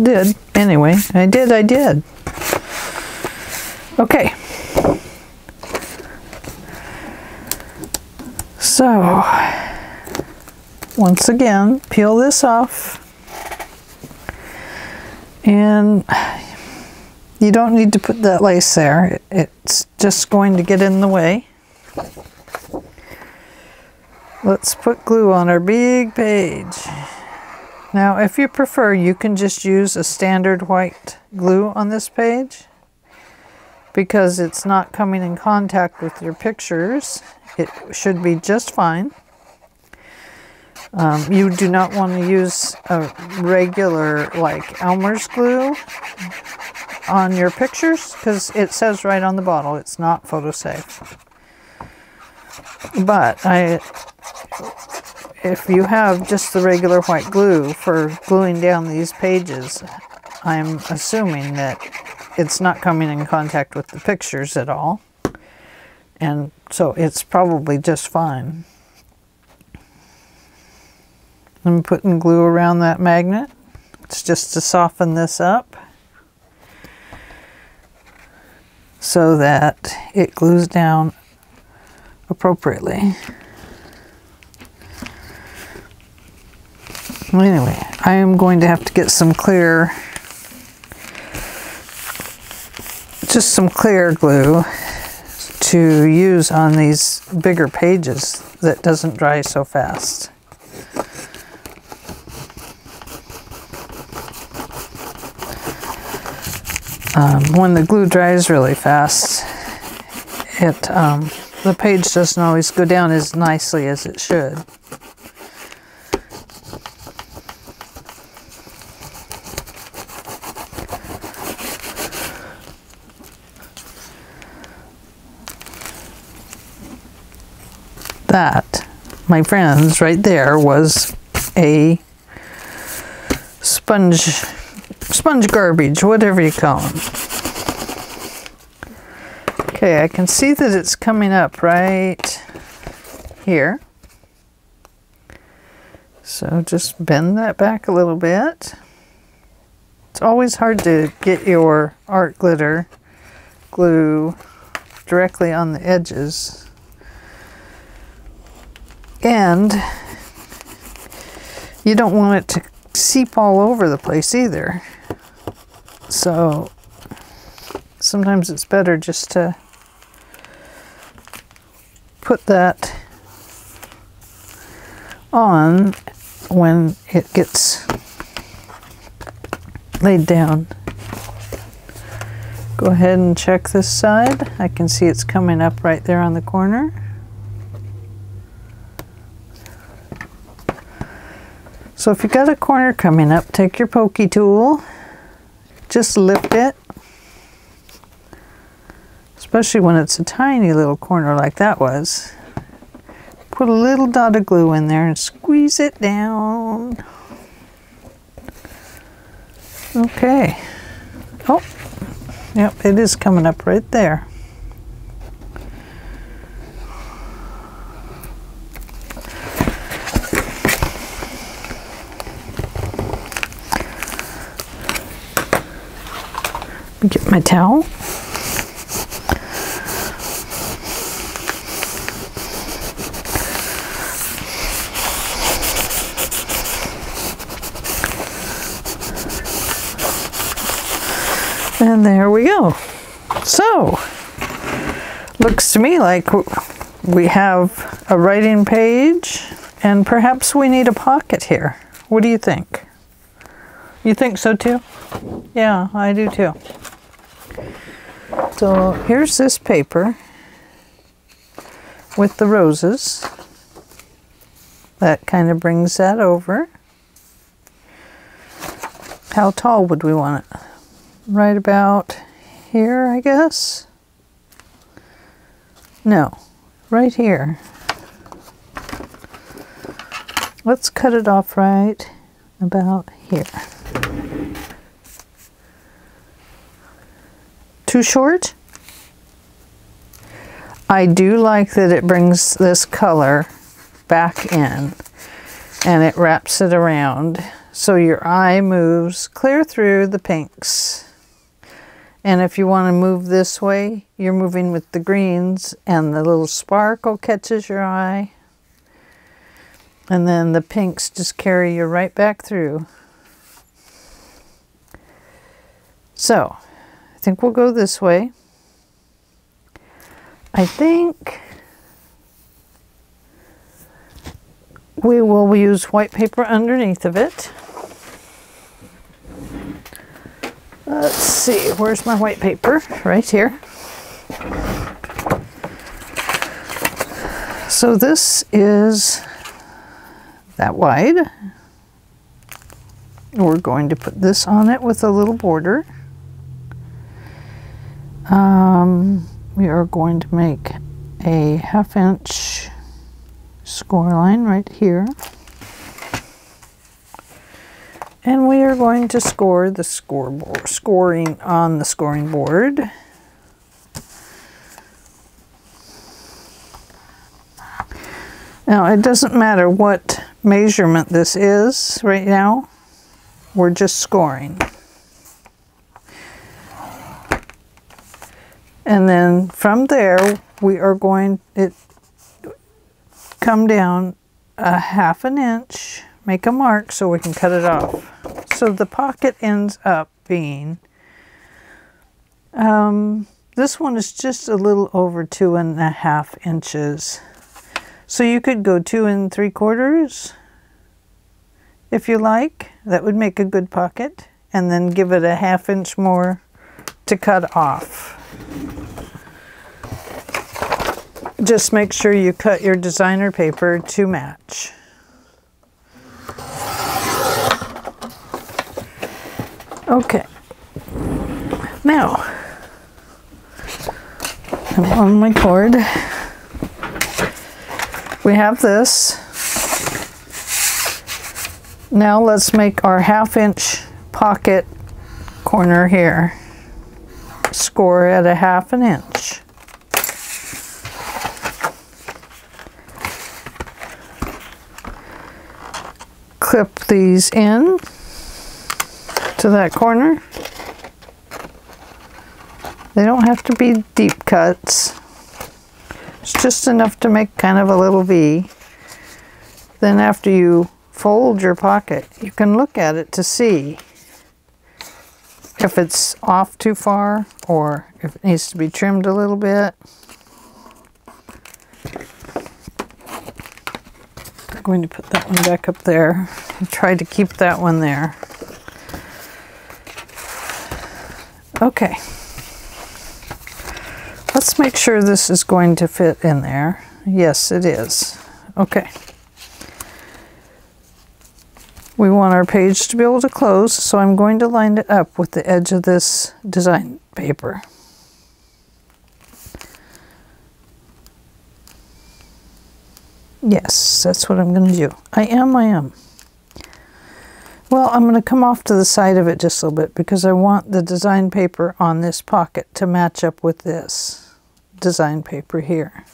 Did anyway. I did. Okay. So once again, peel this off, and you don't need to put that lace there. It's just going to get in the way. Let's put glue on our big page. Now, if you prefer, you can just use a standard white glue on this page because it's not coming in contact with your pictures. It should be just fine. You do not want to use a regular, like Elmer's glue on your pictures because it says right on the bottle it's not photo safe. But if you have just the regular white glue for gluing down these pages, I'm assuming that it's not coming in contact with the pictures at all. And so it's probably just fine. I'm putting glue around that magnet. It's just to soften this up so that it glues down appropriately. Anyway, I am going to have to get some clear, just some clear glue to use on these bigger pages that doesn't dry so fast. When the glue dries really fast, the page doesn't always go down as nicely as it should. That, my friends, right there was a sponge garbage, whatever you call them. Okay, I can see that it's coming up right here. So just bend that back a little bit. It's always hard to get your art glitter glue directly on the edges. And you don't want it to seep all over the place either. So sometimes it's better just to put that on when it gets laid down. Go ahead and check this side. I can see it's coming up right there on the corner. So if you got a corner coming up, take your pokey tool, just lift it, especially when it's a tiny little corner like that was. Put a little dot of glue in there and squeeze it down. Okay. Oh, yep, it is coming up right there. Get my towel. And there we go. So, looks to me like we have a writing page and perhaps we need a pocket here. What do you think? You think so too? Yeah, I do too. So here's this paper with the roses. That kind of brings that over. How tall would we want it? Right about here, I guess? No, right here. Let's cut it off right about here. Too short? I do like that it brings this color back in and it wraps it around so your eye moves clear through the pinks. And if you want to move this way, you're moving with the greens and the little sparkle catches your eye. And then the pinks just carry you right back through. So, I think we'll go this way. I think we will use white paper underneath of it. Let's see, where's my white paper? Right here. So this is that wide. We're going to put this on it with a little border. We are going to make a 1/2 inch score line right here. And we are going to score the scoring on the scoring board. Now it doesn't matter what measurement this is right now. We're just scoring. And then from there, we are going to come down a 1/2 inch, make a mark so we can cut it off. So the pocket ends up being, this one is just a little over 2.5 inches. So you could go 2 3/4 if you like. That would make a good pocket. And then give it a 1/2 inch more to cut off. Just make sure you cut your designer paper to match. Okay, now I'm on my cord. We have this. Now let's make our 1/2 inch pocket corner here. Score at a 1/2 inch. Clip these in to that corner. They don't have to be deep cuts. It's just enough to make kind of a little V. Then after you fold your pocket, you can look at it to see if it's off too far or if it needs to be trimmed a little bit. I'm going to put that one back up there and try to keep that one there. Okay. Let's make sure this is going to fit in there. Yes, it is. Okay. We want our page to be able to close, so I'm going to line it up with the edge of this design paper. Yes, that's what I'm going to do. I am. Well, I'm going to come off to the side of it just a little bit because I want the design paper on this pocket to match up with this design paper here.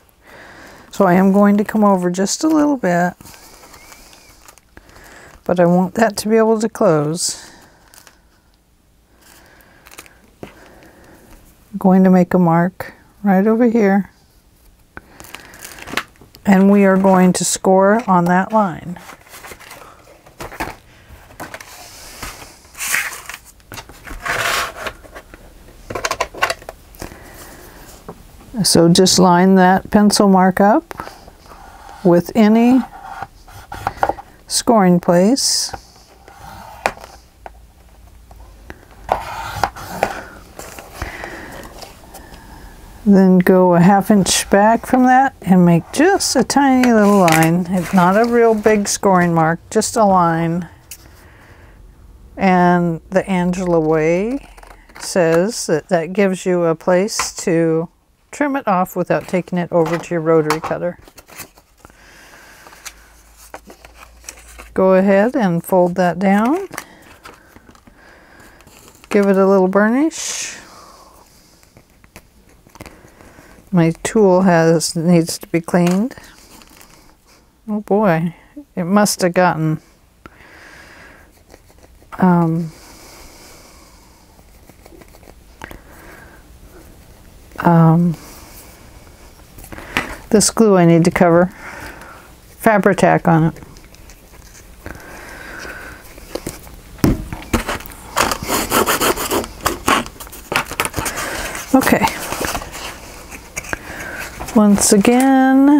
So I am going to come over just a little bit, but I want that to be able to close. I'm going to make a mark right over here, and we are going to score on that line. So just line that pencil mark up with any scoring place. Then go a ½ inch back from that and make just a tiny little line. It's not a real big scoring mark, just a line. And the Angela way says that that gives you a place to trim it off without taking it over to your rotary cutter. Go ahead and fold that down. Give it a little burnish. My tool needs to be cleaned. Oh boy, it must have gotten this glue I need to cover. Fabri-Tac on it. Okay. Once again,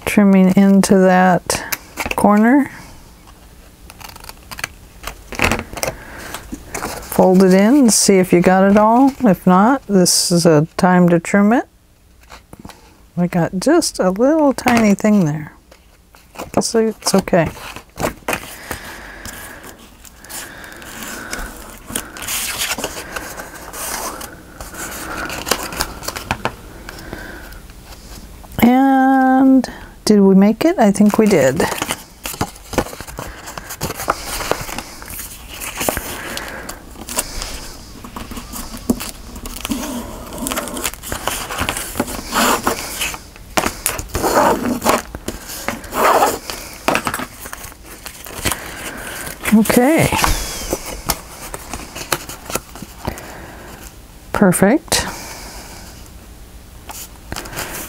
trimming into that corner. Fold it in and see if you got it all. If not, this is a time to trim it. I got just a little tiny thing there. So it's okay. And did we make it? I think we did. Okay. Perfect.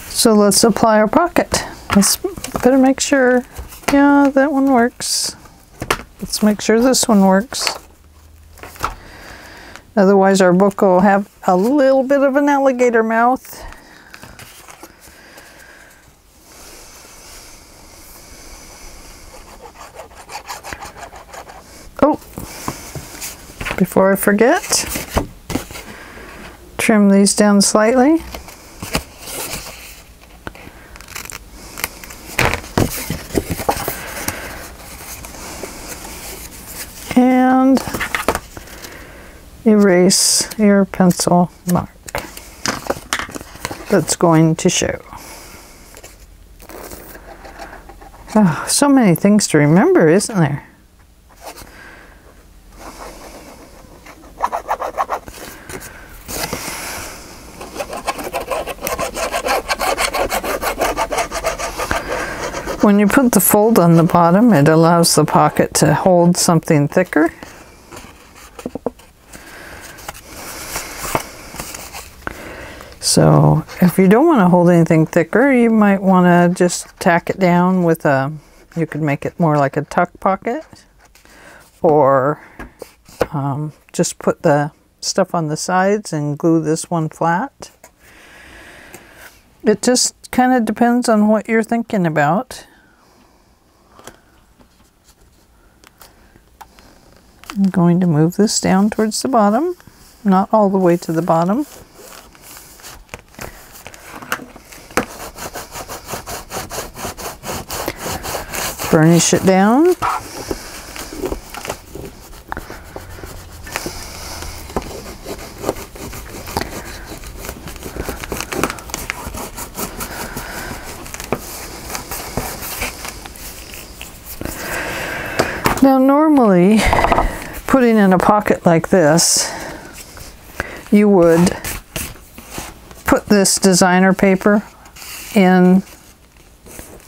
So let's apply our pocket. Let's better make sure, yeah, that one works. Let's make sure this one works. Otherwise our book will have a little bit of an alligator mouth. Oh, before I forget, trim these down slightly. And erase your pencil mark that's going to show. Oh, so many things to remember, isn't there? When you put the fold on the bottom, it allows the pocket to hold something thicker. So if you don't want to hold anything thicker, you might want to just tack it down with a, you could make it more like a tuck pocket, or just put the stuff on the sides and glue this one flat. It just kind of depends on what you're thinking about. I'm going to move this down towards the bottom, not all the way to the bottom. Burnish it down. Now normally, putting in a pocket like this, you would put this designer paper in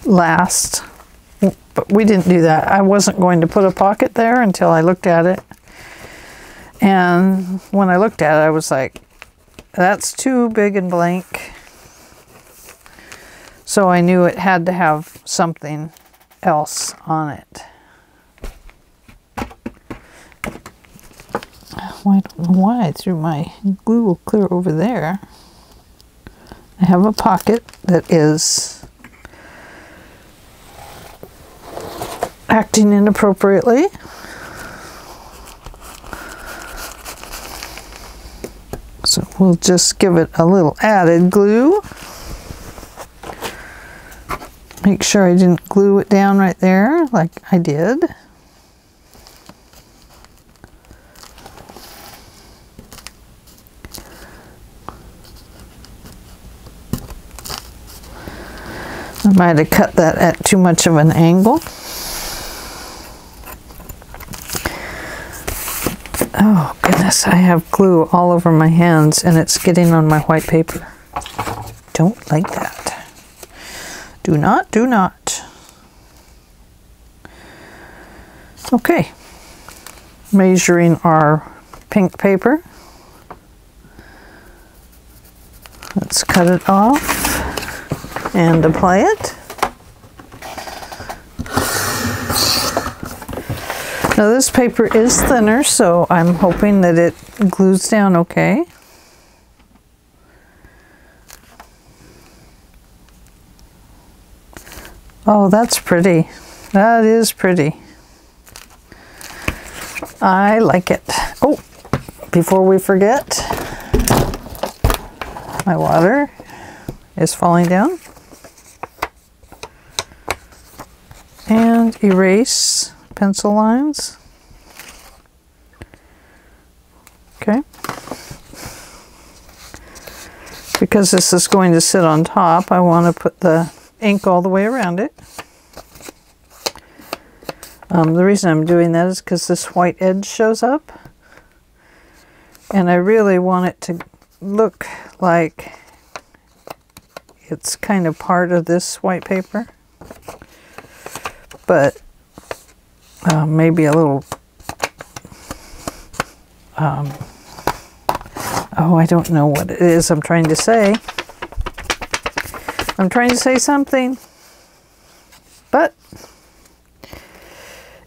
last. But we didn't do that. I wasn't going to put a pocket there until I looked at it. And when I looked at it, I was like, that's too big and blank. So I knew it had to have something else on it. Well, I don't know why I threw my glue clear over there. I have a pocket that is acting inappropriately. So we'll just give it a little added glue. Make sure I didn't glue it down right there like I did. I might have cut that at too much of an angle. Oh goodness, I have glue all over my hands and it's getting on my white paper. Don't like that. Do not, do not. Okay, measuring our pink paper. Let's cut it off and apply it. Now this paper is thinner, so I'm hoping that it glues down okay. Oh, that's pretty. That is pretty. I like it. Oh, before we forget, my water is falling down. And erase pencil lines. Okay. Because this is going to sit on top, I want to put the ink all the way around it. The reason I'm doing that is because this white edge shows up. And I really want it to look like it's kind of part of this white paper. But maybe a little, oh, I don't know what it is I'm trying to say. I'm trying to say something, but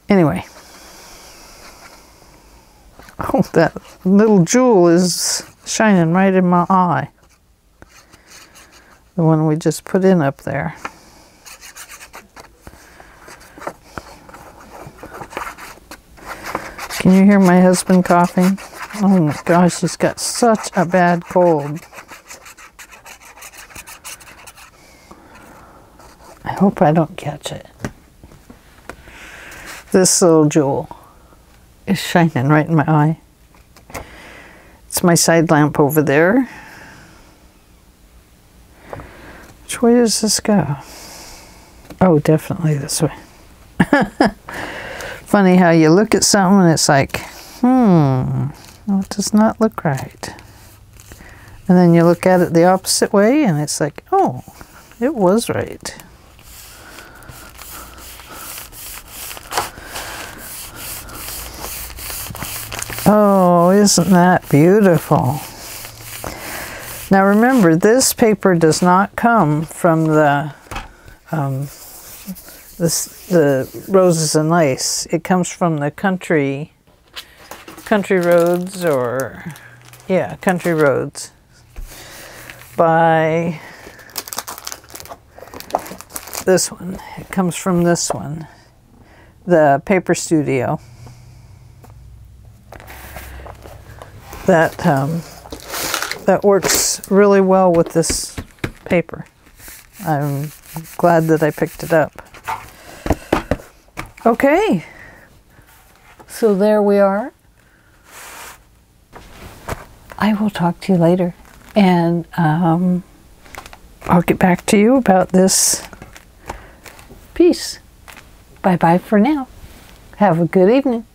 anyway. Oh, that little jewel is shining right in my eye. The one we just put in up there. Can you hear my husband coughing? Oh my gosh, he's got such a bad cold. I hope I don't catch it. This little jewel is shining right in my eye. It's my side lamp over there. Which way does this go? Oh, definitely this way. Funny how you look at something and it's like, well, it does not look right. And then you look at it the opposite way and it's like, oh, it was right. Oh, isn't that beautiful? Now remember, this paper does not come from the Roses and Lace. It comes from the country Country Roads, or yeah, Country Roads by this one. It comes from this one, the Paper Studio. That works really well with this paper. I'm glad that I picked it up. Okay, so there we are. I will talk to you later, and I'll get back to you about this piece. Bye-bye for now. Have a good evening.